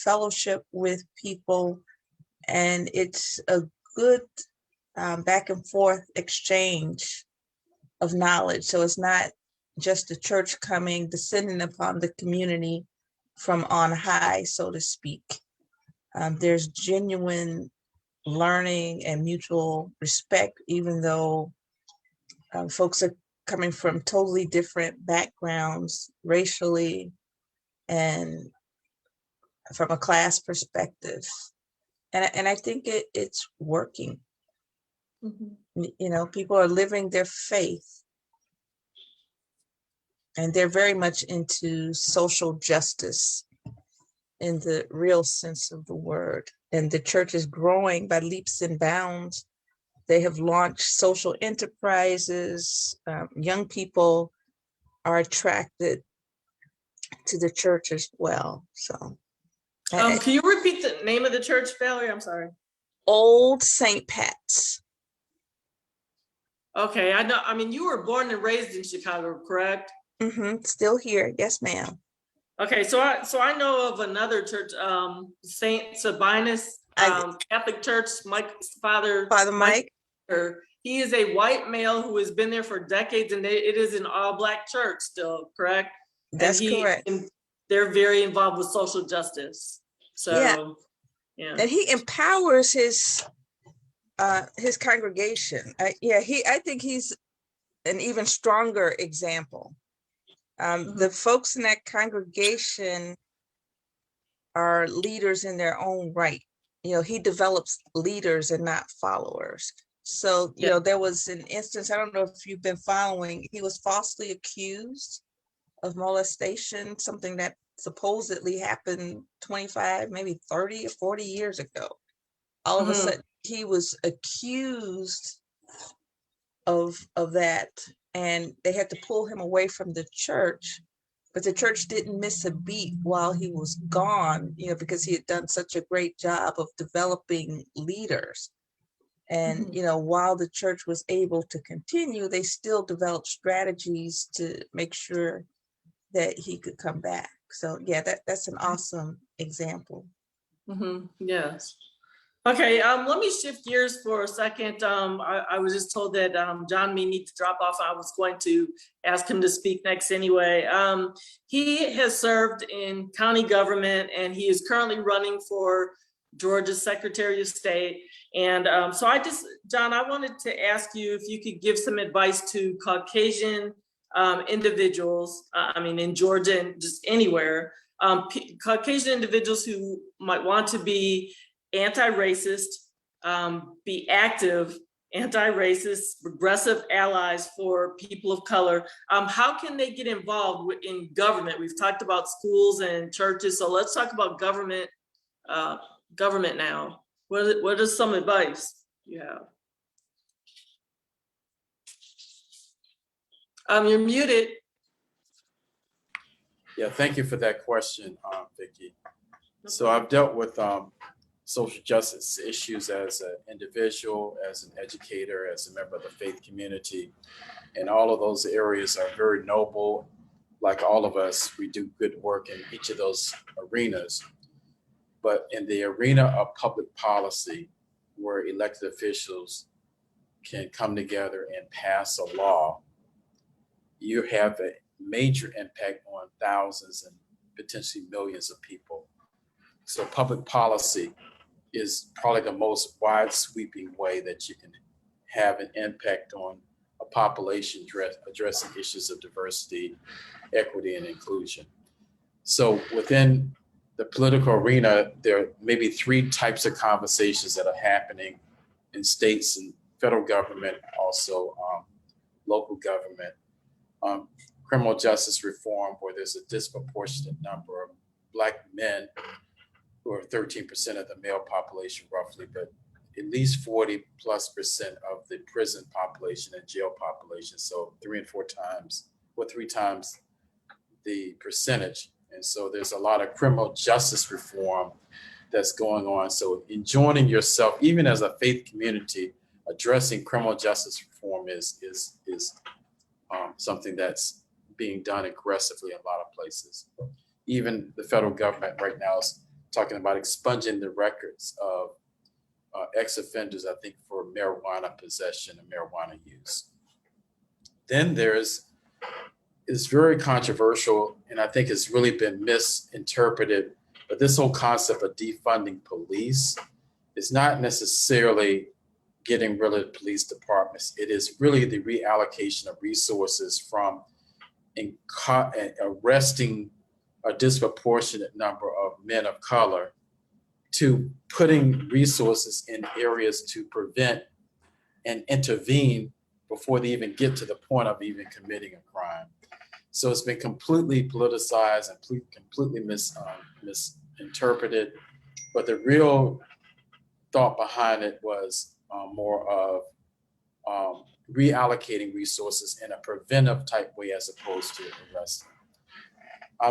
fellowship with people. And it's a good back and forth exchange of knowledge. So it's not just the church descending upon the community from on high, so to speak. There's genuine learning and mutual respect, even though folks are coming from totally different backgrounds, racially and from a class perspective. And I think it's working. Mm-hmm. People are living their faith. And they're very much into social justice in the real sense of the word. And the church is growing by leaps and bounds. They have launched social enterprises. Young people are attracted to the church as well. So, Can you repeat the name of the church, Valerie? I'm sorry. Old St. Pat's. Okay, I know. I mean, you were born and raised in Chicago, correct? Still here, yes, ma'am. Okay, so I know of another church, Saint Sabinus Catholic Church. Father Mike. He is a white male who has been there for decades, and it is an all-black church still, correct? That's correct. And they're very involved with social justice. So, yeah. And he empowers his congregation. I think he's an even stronger example. The folks in that congregation are leaders in their own right. He develops leaders and not followers. So, there was an instance, I don't know if you've been following, he was falsely accused of molestation, something that supposedly happened 25, maybe 30 or 40 years ago. All of a sudden, he was accused of that, and they had to pull him away from the church, but the church didn't miss a beat while he was gone, because he had done such a great job of developing leaders. And, while the church was able to continue, they still developed strategies to make sure that he could come back. So yeah, that's an awesome example. Yes. Okay, let me shift gears for a second. I was just told that John may need to drop off. I was going to ask him to speak next anyway. He has served in county government, and he is currently running for Georgia's Secretary of State. And so John, I wanted to ask you if you could give some advice to Caucasian individuals, in Georgia and just anywhere, Caucasian individuals who might want to be anti-racist, be active anti-racist, progressive allies for people of color. How can they get involved in government? We've talked about schools and churches, so let's talk about government now. What is some advice you have? You're muted. Yeah, thank you for that question, Vicki. So I've dealt with social justice issues as an individual, as an educator, as a member of the faith community. And all of those areas are very noble. Like all of us, we do good work in each of those arenas. But in the arena of public policy, where elected officials can come together and pass a law, you have a major impact on thousands and potentially millions of people. So public policy is probably the most wide sweeping way that you can have an impact on a population addressing issues of diversity, equity, and inclusion. So within the political arena, there are maybe three types of conversations that are happening in states and federal government, also local government. Criminal justice reform, where there's a disproportionate number of Black men who are 13% of the male population roughly, but at least 40+% of the prison population and jail population. So 3 times the percentage. And so there's a lot of criminal justice reform that's going on. So in joining yourself, even as a faith community, addressing criminal justice reform is something that's being done aggressively in a lot of places. Even the federal government right now is talking about expunging the records of ex-offenders, I think, for marijuana possession and marijuana use. Then it's very controversial, and I think it's really been misinterpreted, but this whole concept of defunding police is not necessarily getting rid of police departments. It is really the reallocation of resources from arresting a disproportionate number of men of color to putting resources in areas to prevent and intervene before they even get to the point of even committing a crime. So it's been completely politicized and completely misinterpreted. But the real thought behind it was more of reallocating resources in a preventive type way as opposed to arresting.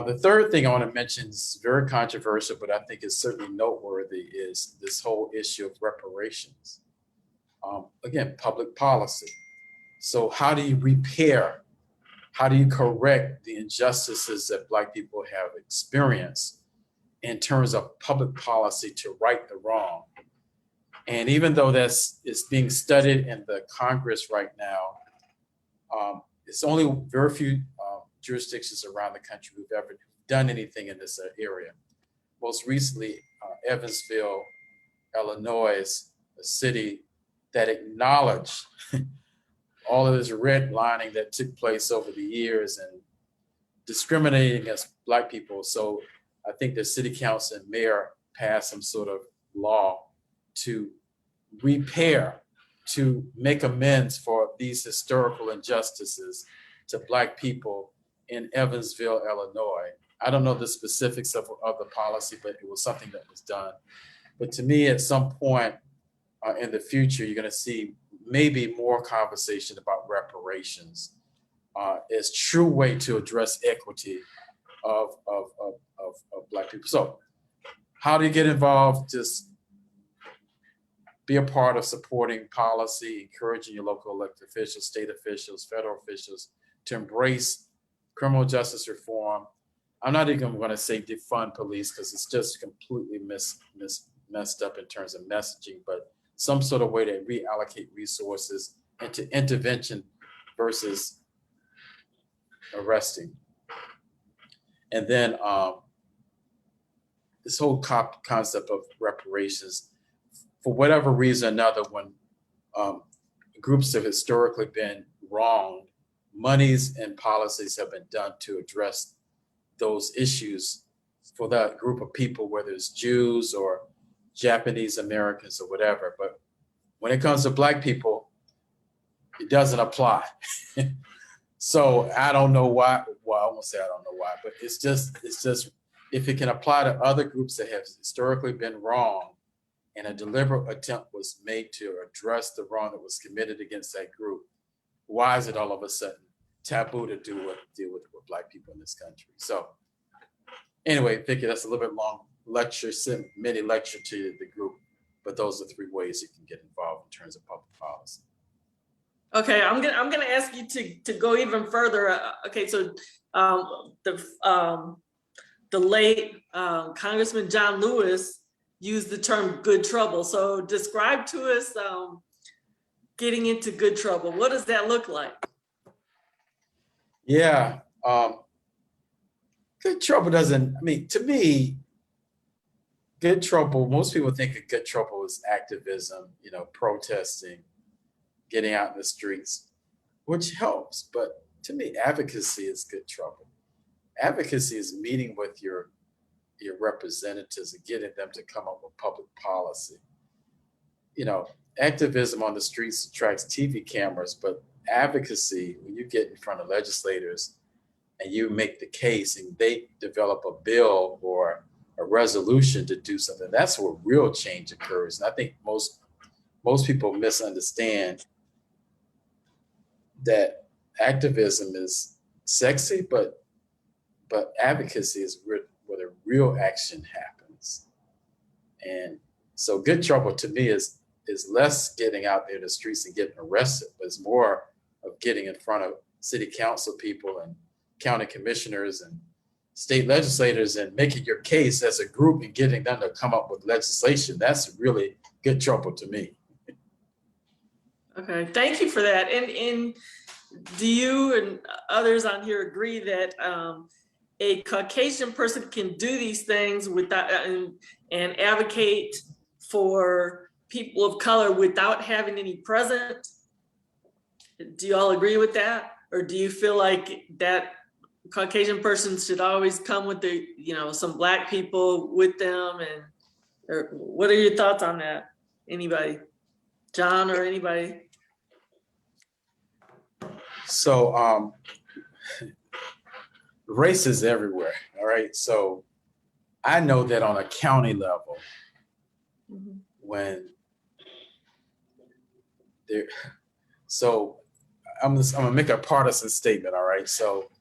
The third thing I want to mention is very controversial, but I think is certainly noteworthy, is this whole issue of reparations. Again, public policy. So how do you repair? How do you correct the injustices that Black people have experienced in terms of public policy to right the wrong? And even though is being studied in the Congress right now, it's only very few jurisdictions around the country who've ever done anything in this area. Most recently, Evansville, Illinois, a city that acknowledged all of this redlining that took place over the years and discriminating against Black people. So I think the city council and mayor passed some sort of law to repair, to make amends for these historical injustices to Black people in Evansville, Illinois. I don't know the specifics of the policy, but it was something that was done. But to me, at some point in the future, you're going to see maybe more conversation about reparations as true way to address equity of Black people. So how do you get involved? Just be a part of supporting policy, encouraging your local elected officials, state officials, federal officials to embrace criminal justice reform. I'm not even going to say defund police because it's just completely messed up in terms of messaging, but some sort of way to reallocate resources into intervention versus arresting. And then this whole concept of reparations, for whatever reason or another, when groups have historically been wronged, monies and policies have been done to address those issues for that group of people, whether it's Jews or Japanese Americans or whatever. But when it comes to Black people, it doesn't apply. So I don't know why. Well, I won't say I don't know why, but it's just if it can apply to other groups that have historically been wrong, and a deliberate attempt was made to address the wrong that was committed against that group, why is it all of a sudden taboo to deal with Black people in this country? So anyway, Vicki, that's a little bit long lecture, mini lecture to the group, but those are 3 ways you can get involved in terms of public policy. Okay, I'm gonna ask you to go even further. Okay, so the late Congressman John Lewis used the term good trouble. So describe to us getting into good trouble. What does that look like? Yeah, good trouble doesn't, I mean, to me, good trouble, most people think of good trouble as activism, protesting, getting out in the streets, which helps. But to me, advocacy is good trouble. Advocacy is meeting with your representatives and getting them to come up with public policy. Activism on the streets attracts TV cameras, but advocacy, when you get in front of legislators and you make the case and they develop a bill or a resolution to do something, that's where real change occurs. And I think most people misunderstand that activism is sexy, but advocacy is where the real action happens. And so good trouble to me is less getting out there in the streets and getting arrested, but it's more of getting in front of city council people and county commissioners and state legislators and making your case as a group and getting them to come up with legislation. That's really good trouble to me. Okay, thank you for that. And do you and others on here agree that a Caucasian person can do these things without and advocate for people of color without having any present? Do you all agree with that? Or do you feel like that Caucasian person should always come with some Black people with them? Or what are your thoughts on that? Anybody? John or anybody? So race is everywhere, all right? So I know that on a county level, when So I'm gonna make a partisan statement, all right? So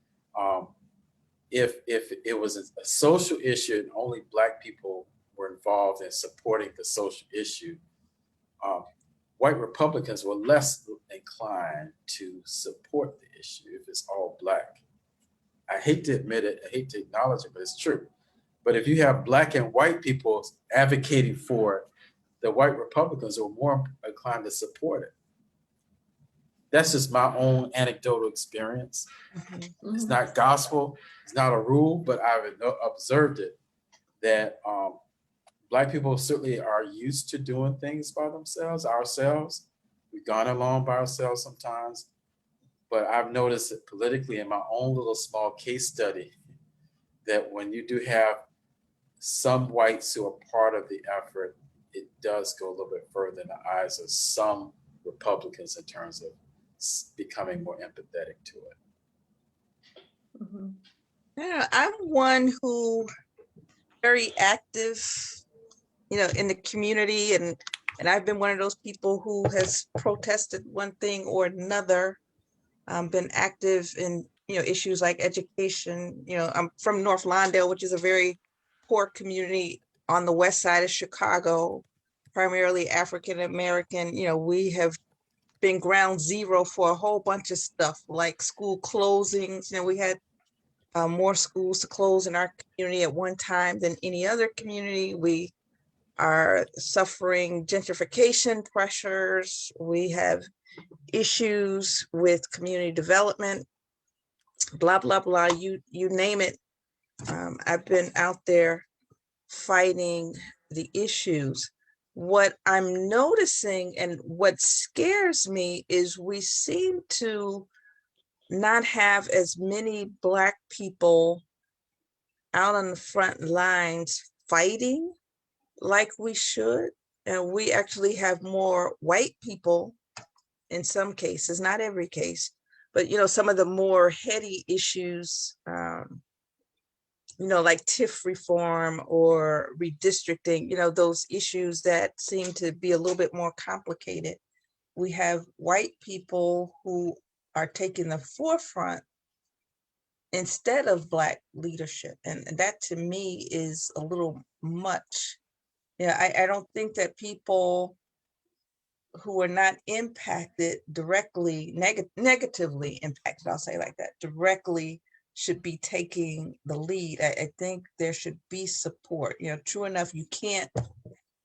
if it was a social issue and only Black people were involved in supporting the social issue, white Republicans were less inclined to support the issue if it's all Black. I hate to admit it, I hate to acknowledge it, but it's true. But if you have Black and white people advocating for it, the white Republicans are more inclined to support it. That's just my own anecdotal experience. It's not gospel, it's not a rule, but I've observed it that Black people certainly are used to doing things by themselves, ourselves. We've gone along by ourselves sometimes, but I've noticed it politically in my own little small case study that when you do have some whites who are part of the effort, it does go a little bit further in the eyes of some Republicans in terms of becoming more empathetic to it. Yeah, I'm one who very active, in the community, and I've been one of those people who has protested one thing or another, been active in issues like education. I'm from North Lawndale, which is a very poor community on the west side of Chicago, primarily African American. We have been ground zero for a whole bunch of stuff like school closings. We had more schools to close in our community at one time than any other community. We are suffering gentrification pressures. We have issues with community development, blah, blah, blah, you name it. I've been out there fighting the issues. What I'm noticing and what scares me is we seem to not have as many Black people out on the front lines fighting like we should. And we actually have more white people in some cases, not every case, but some of the more heady issues, like TIF reform or redistricting, those issues that seem to be a little bit more complicated. We have white people who are taking the forefront instead of Black leadership. And that to me is a little much. I don't think that people who are not impacted directly, negatively impacted, I'll say like that, directly should be taking the lead. I think there should be support. True enough, you can't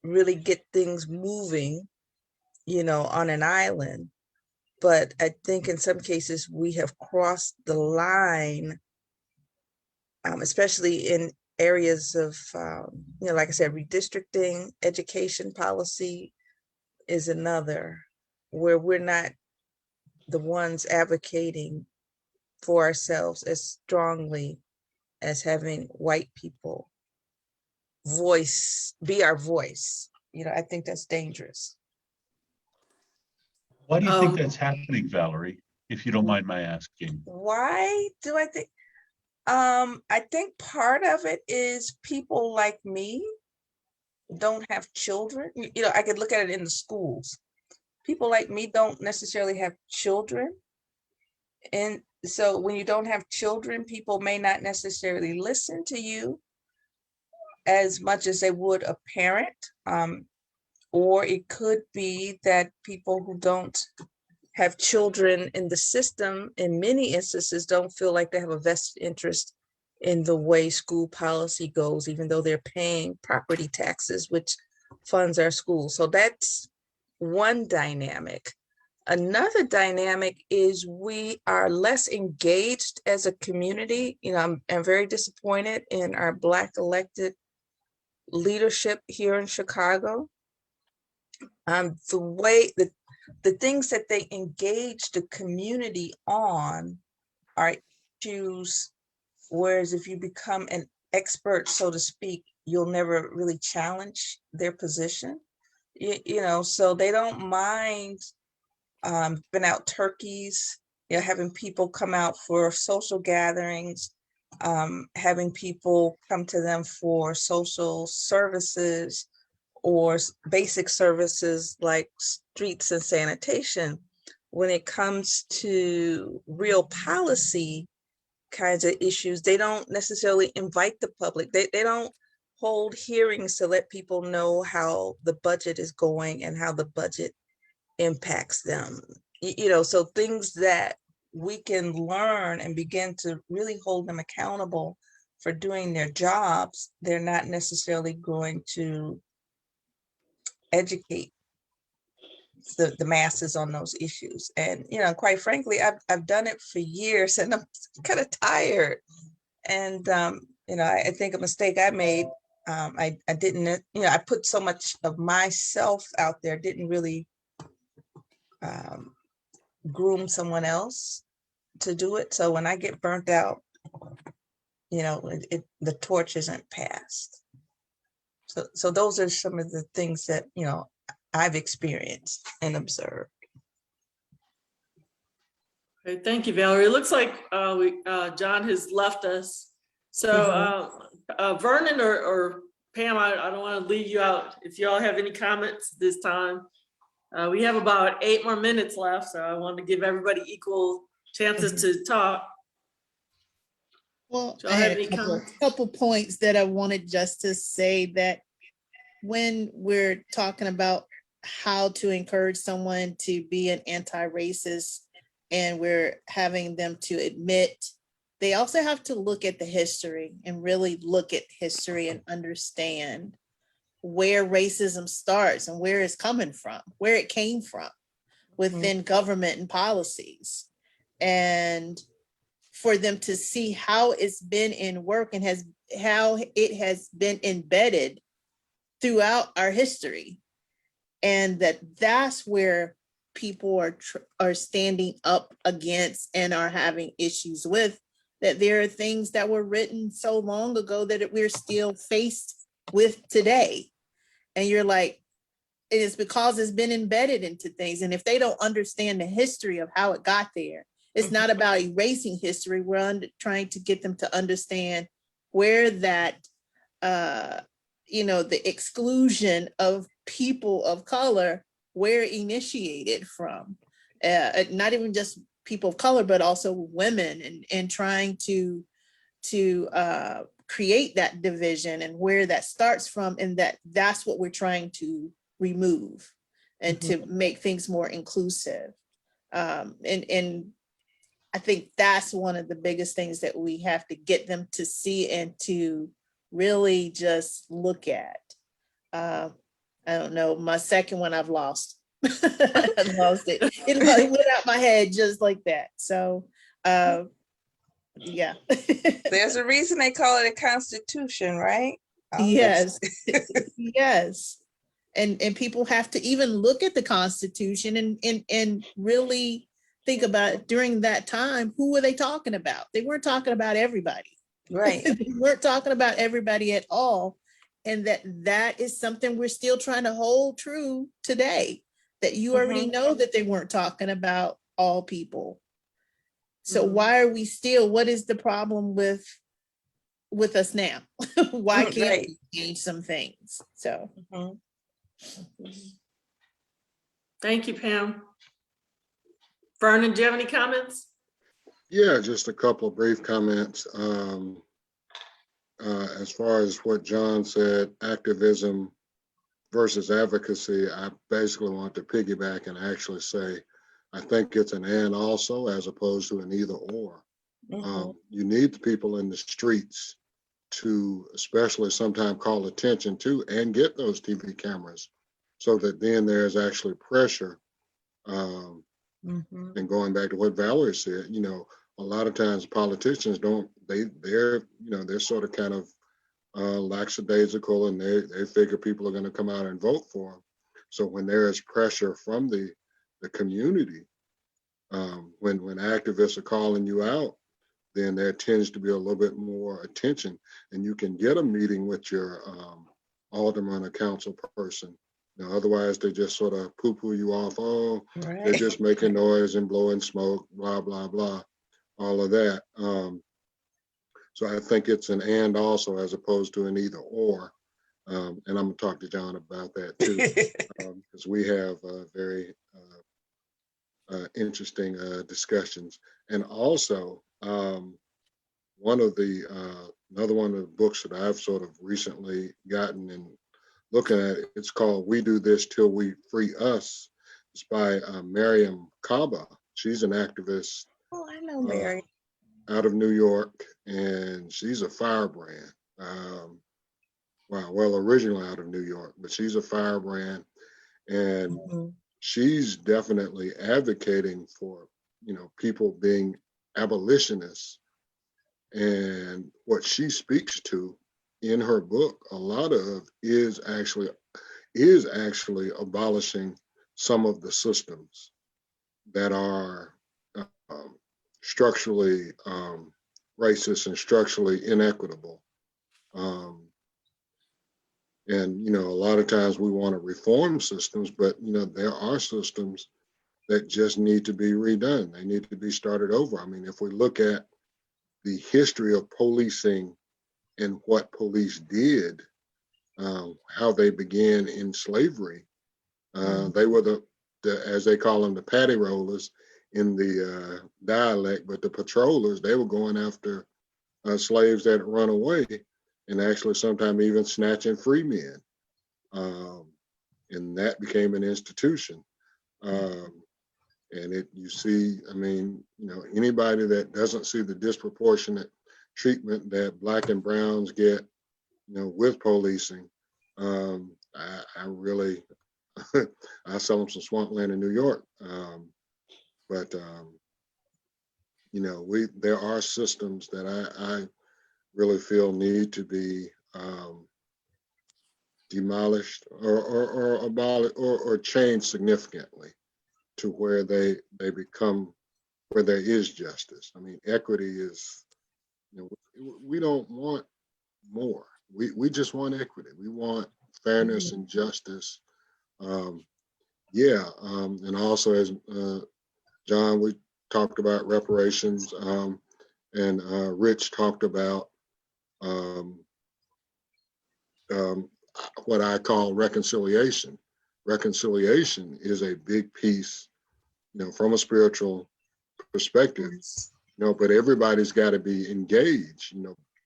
really get things moving, on an island. But I think in some cases we have crossed the line, especially in areas of, like I said, redistricting, education policy is another, where we're not the ones advocating for ourselves as strongly as having white people be our voice. I think that's dangerous. Why do you think that's happening, Valerie, if you don't mind my asking? Why do I think? I think part of it is people like me don't have children. I could look at it in the schools. People like me don't necessarily have children. And so when you don't have children, people may not necessarily listen to you as much as they would a parent. Or it could be that people who don't have children in the system, in many instances, don't feel like they have a vested interest in the way school policy goes, even though they're paying property taxes, which funds our schools. So that's one dynamic. Another dynamic is we are less engaged as a community. I'm very disappointed in our Black elected leadership here in Chicago. The way that the things that they engage the community on are issues, whereas if you become an expert, so to speak, you'll never really challenge their position. So they don't mind giving out turkeys, having people come out for social gatherings, having people come to them for social services or basic services like streets and sanitation, when it comes to real policy kinds of issues, they don't necessarily invite the public. They don't hold hearings to let people know how the budget is going and how the budget impacts them. You know, so things that we can learn and begin to really hold them accountable for doing their jobs, they're not necessarily going to educate the masses on those issues. And, you know, quite frankly, I've done it for years and I'm kind of tired. And, you know, I think a mistake I made, I didn't, you know, I put so much of myself out there, didn't really groom someone else to do it. So when I get burnt out, you know, the torch isn't passed. So those are some of the things that, you know, I've experienced and observed. Okay, thank you, Valerie. It looks like John has left us. So Vernon or Pam, I don't want to leave you out. If you all have any comments this time, we have about 8 more minutes left. So I want to give everybody equal chances to talk. Well, Do I y'all have had any a comments? couple points that I wanted just to say, that when we're talking about how to encourage someone to be an anti-racist and we're having them to admit, they also have to look at the history and really look at history and understand where racism starts and where it's coming from, where it came from within government and policies. And for them to see how it's been in work and how it has been embedded throughout our history, and that's where people are standing up against and are having issues with, that there are things that were written so long ago that we're still faced with today. And you're like, it is because it's been embedded into things. And if they don't understand the history of how it got there, it's not about erasing history. We're trying to get them to understand where that, you know, the exclusion of people of color, where it initiated from. Not even just people of color, but also women, and trying to create that division and where that starts from, and that's what we're trying to remove and to make things more inclusive. And I think that's one of the biggest things that we have to get them to see and to really just look at. I don't know, my second one I've lost. I lost it. It went out my head just like that. So yeah. There's a reason they call it a constitution, right? Yes. Yes. And people have to even look at the Constitution and really think about, during that time, who were they talking about? They weren't talking about everybody. Right. They weren't talking about everybody at all. And that is something we're still trying to hold true today, that you already know that they weren't talking about all people. So why are we still, what is the problem with us now? Why can't we change some things? So. Thank you, Pam. Vernon, do you have any comments? Yeah, just a couple of brief comments. As far as what John said, activism versus advocacy, I basically want to piggyback and actually say, I think it's an and also, as opposed to an either or. You need the people in the streets to especially sometimes call attention to and get those TV cameras, so that then there's actually pressure. And going back to what Valerie said, you know, a lot of times politicians they're sort of kind of lackadaisical, and they figure people are going to come out and vote for them. So when there is pressure from the community, when activists are calling you out, then there tends to be a little bit more attention, and you can get a meeting with your alderman or council person. You know, otherwise they just sort of poo-poo you off. Oh, they're just making noise and blowing smoke, blah, blah, blah, all of that. So I think it's an and also, as opposed to an either or. And I'm gonna talk to John about that too, because we have very interesting discussions. And also, another one of the books that I've sort of recently gotten and looking at, it's called "We Do This Till We Free Us." It's by Miriam Kaba. She's an activist Oh, I know Mary. out of New York, and she's a firebrand. Well, originally out of New York, but she's a firebrand, and she's definitely advocating for, people being abolitionists. And what she speaks to in her book, a lot of is actually abolishing some of the systems that are structurally racist and structurally inequitable. And a lot of times we want to reform systems, but there are systems that just need to be redone. They need to be started over. I mean, if we look at the history of policing and what police did, how they began in slavery, they were the, as they call them, the patty rollers in the dialect, but the patrollers, they were going after slaves that had run away, and actually sometimes even snatching free men. And that became an institution. And you see, I mean, anybody that doesn't see the disproportionate treatment that Black and Browns get, with policing, I really, I sell them some swampland in New York. But there are systems that I really feel need to be demolished or abolished or changed significantly to where they become, where there is justice. I mean, equity is, we don't want more. We just want equity. We want fairness and justice. And also, as John, we talked about reparations, and Rich talked about what I call reconciliation. Reconciliation is a big piece, from a spiritual perspective, but everybody's got to be engaged.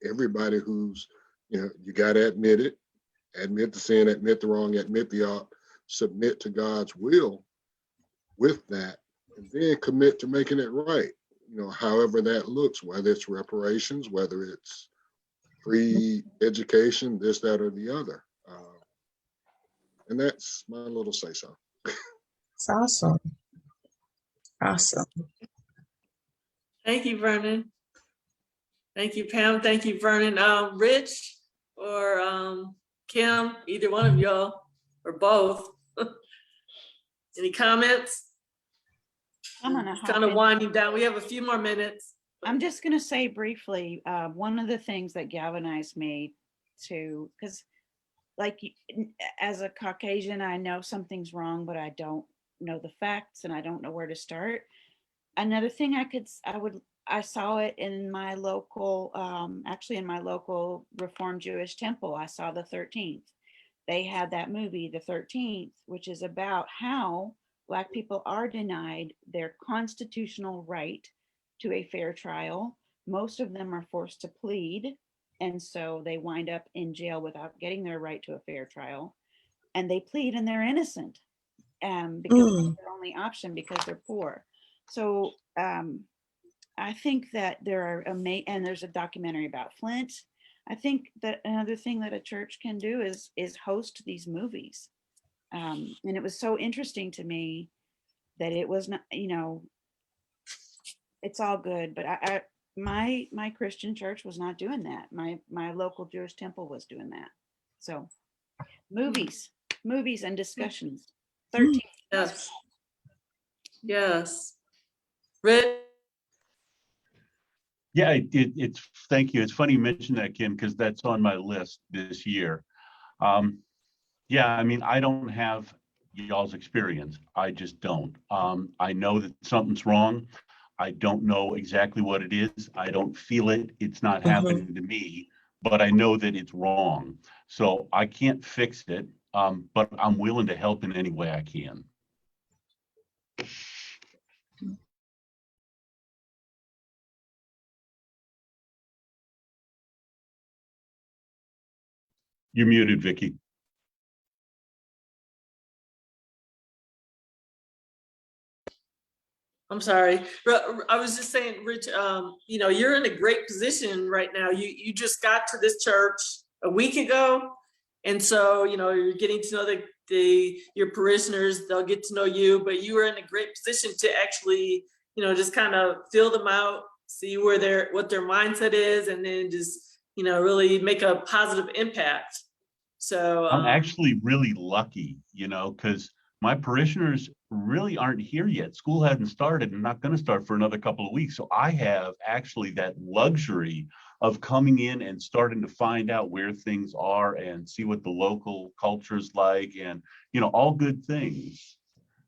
Everybody who's, you got to admit it, admit the sin, admit the wrong, admit the ought, submit to God's will with that, and then commit to making it right. However that looks, whether it's reparations, whether it's free education, this, that, or the other. And that's my little say-so. It's awesome. Awesome. Thank you, Vernon. Thank you, Pam. Thank you, Vernon. Rich or Kim, either one of y'all or both. Any comments? I'm gonna Kind of winding down. We have a few more minutes. I'm just going to say briefly, one of the things that galvanized me because like as a Caucasian, I know something's wrong, but I don't know the facts and I don't know where to start. Another thing I saw it in my local, actually in my local Reformed Jewish temple. I saw the 13th. They had that movie, the 13th, which is about how Black people are denied their constitutional right to a fair trial. Most of them are forced to plead, and so they wind up in jail without getting their right to a fair trial. And they plead and they're innocent, because it's their only option because they're poor. So I think that there are and there's a documentary about Flint. I think that another thing that a church can do is host these movies. And it was so interesting to me that it was not, it's all good, but my Christian church was not doing that. My local Jewish temple was doing that. So movies and discussions. 13. Yes. Yes. Rich? Yeah, it's thank you. It's funny you mentioned that, Kim, because that's on my list this year. Yeah, I mean, I don't have y'all's experience. I just don't. I know that something's wrong. I don't know exactly what it is. I don't feel it. It's not happening to me, but I know that it's wrong. So I can't fix it, but I'm willing to help in any way I can. You're muted, Vicky. I'm sorry. I was just saying, Rich, you know, you're in a great position right now. You just got to this church a week ago. And so, you know, you're getting to know your parishioners, they'll get to know you, but you are in a great position to actually, you know, just kind of feel them out, see what their mindset is, and then just, you know, really make a positive impact. So I'm actually really lucky, you know, because my parishioners really aren't here yet. School hasn't started and not going to start for another couple of weeks. So I have actually that luxury of coming in and starting to find out where things are and see what the local culture's like, and, you know, all good things.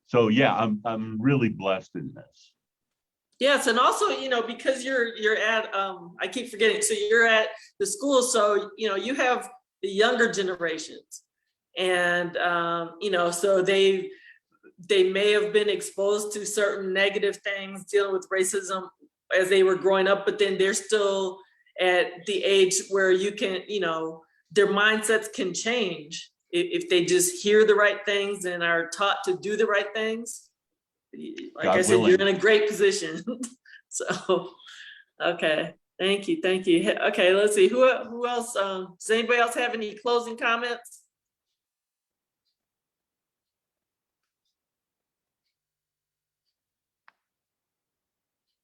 So yeah, I'm really blessed in this. yes, and also, you know, because you're at I keep forgetting, so you're at the school, so you know, you have the younger generations, and you know, so they may have been exposed to certain negative things dealing with racism as they were growing up, but then they're still at the age where you can, you know, their mindsets can change if they just hear the right things and are taught to do the right things. Like God I said, willing. you're in a great position. So, okay, thank you. Okay, let's see, who else, does anybody else have any closing comments?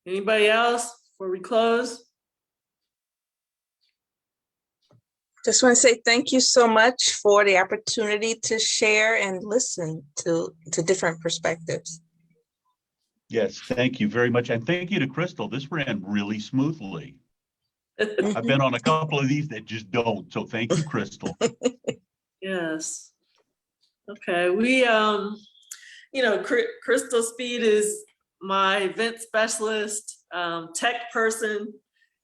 Anybody else before we close? Just want to say thank you so much for the opportunity to share and listen to different perspectives. Yes, thank you very much. And thank you to Crystal. This ran really smoothly. I've been on a couple of these that just don't. So thank you, Crystal. Yes. Okay, we, you know, Crystal Speed is my event specialist, tech person,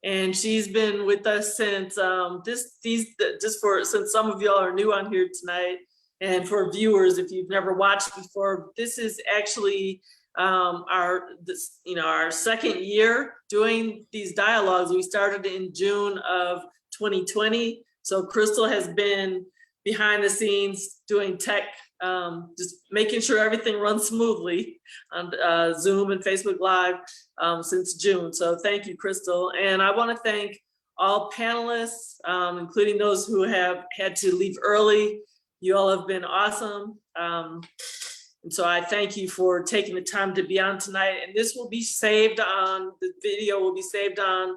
and she's been with us since since some of y'all are new on here tonight, and for viewers, if you've never watched before, this is actually our second year doing these dialogues. We started in June of 2020, so Crystal has been behind the scenes doing tech, just making sure everything runs smoothly on Zoom and Facebook Live since June. So thank you, Crystal. And I want to thank all panelists, including those who have had to leave early. You all have been awesome. And so I thank you for taking the time to be on tonight. And this will be saved on, the video will be saved on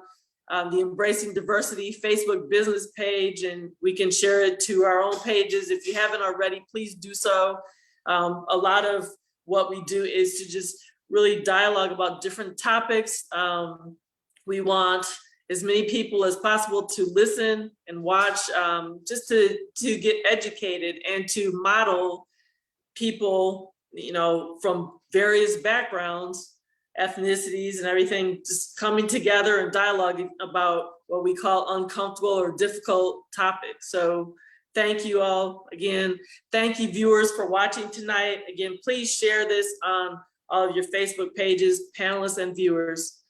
the Embracing Diversity Facebook business page, and we can share it to our own pages. If you haven't already, please do so. A lot of what we do is to just really dialogue about different topics. We want as many people as possible to listen and watch, just to get educated and to model people, you know, from various backgrounds, ethnicities and everything, just coming together and dialoguing about what we call uncomfortable or difficult topics. So thank you all again. Thank you, viewers, for watching tonight. Again, please share this on all of your Facebook pages, panelists and viewers.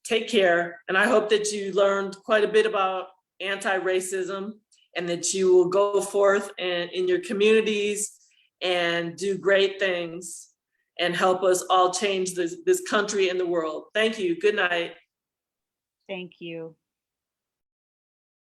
Take care. And I hope that you learned quite a bit about anti-racism, and that you will go forth and in your communities and do great things and help us all change this country and the world. Thank you. Good night. Thank you.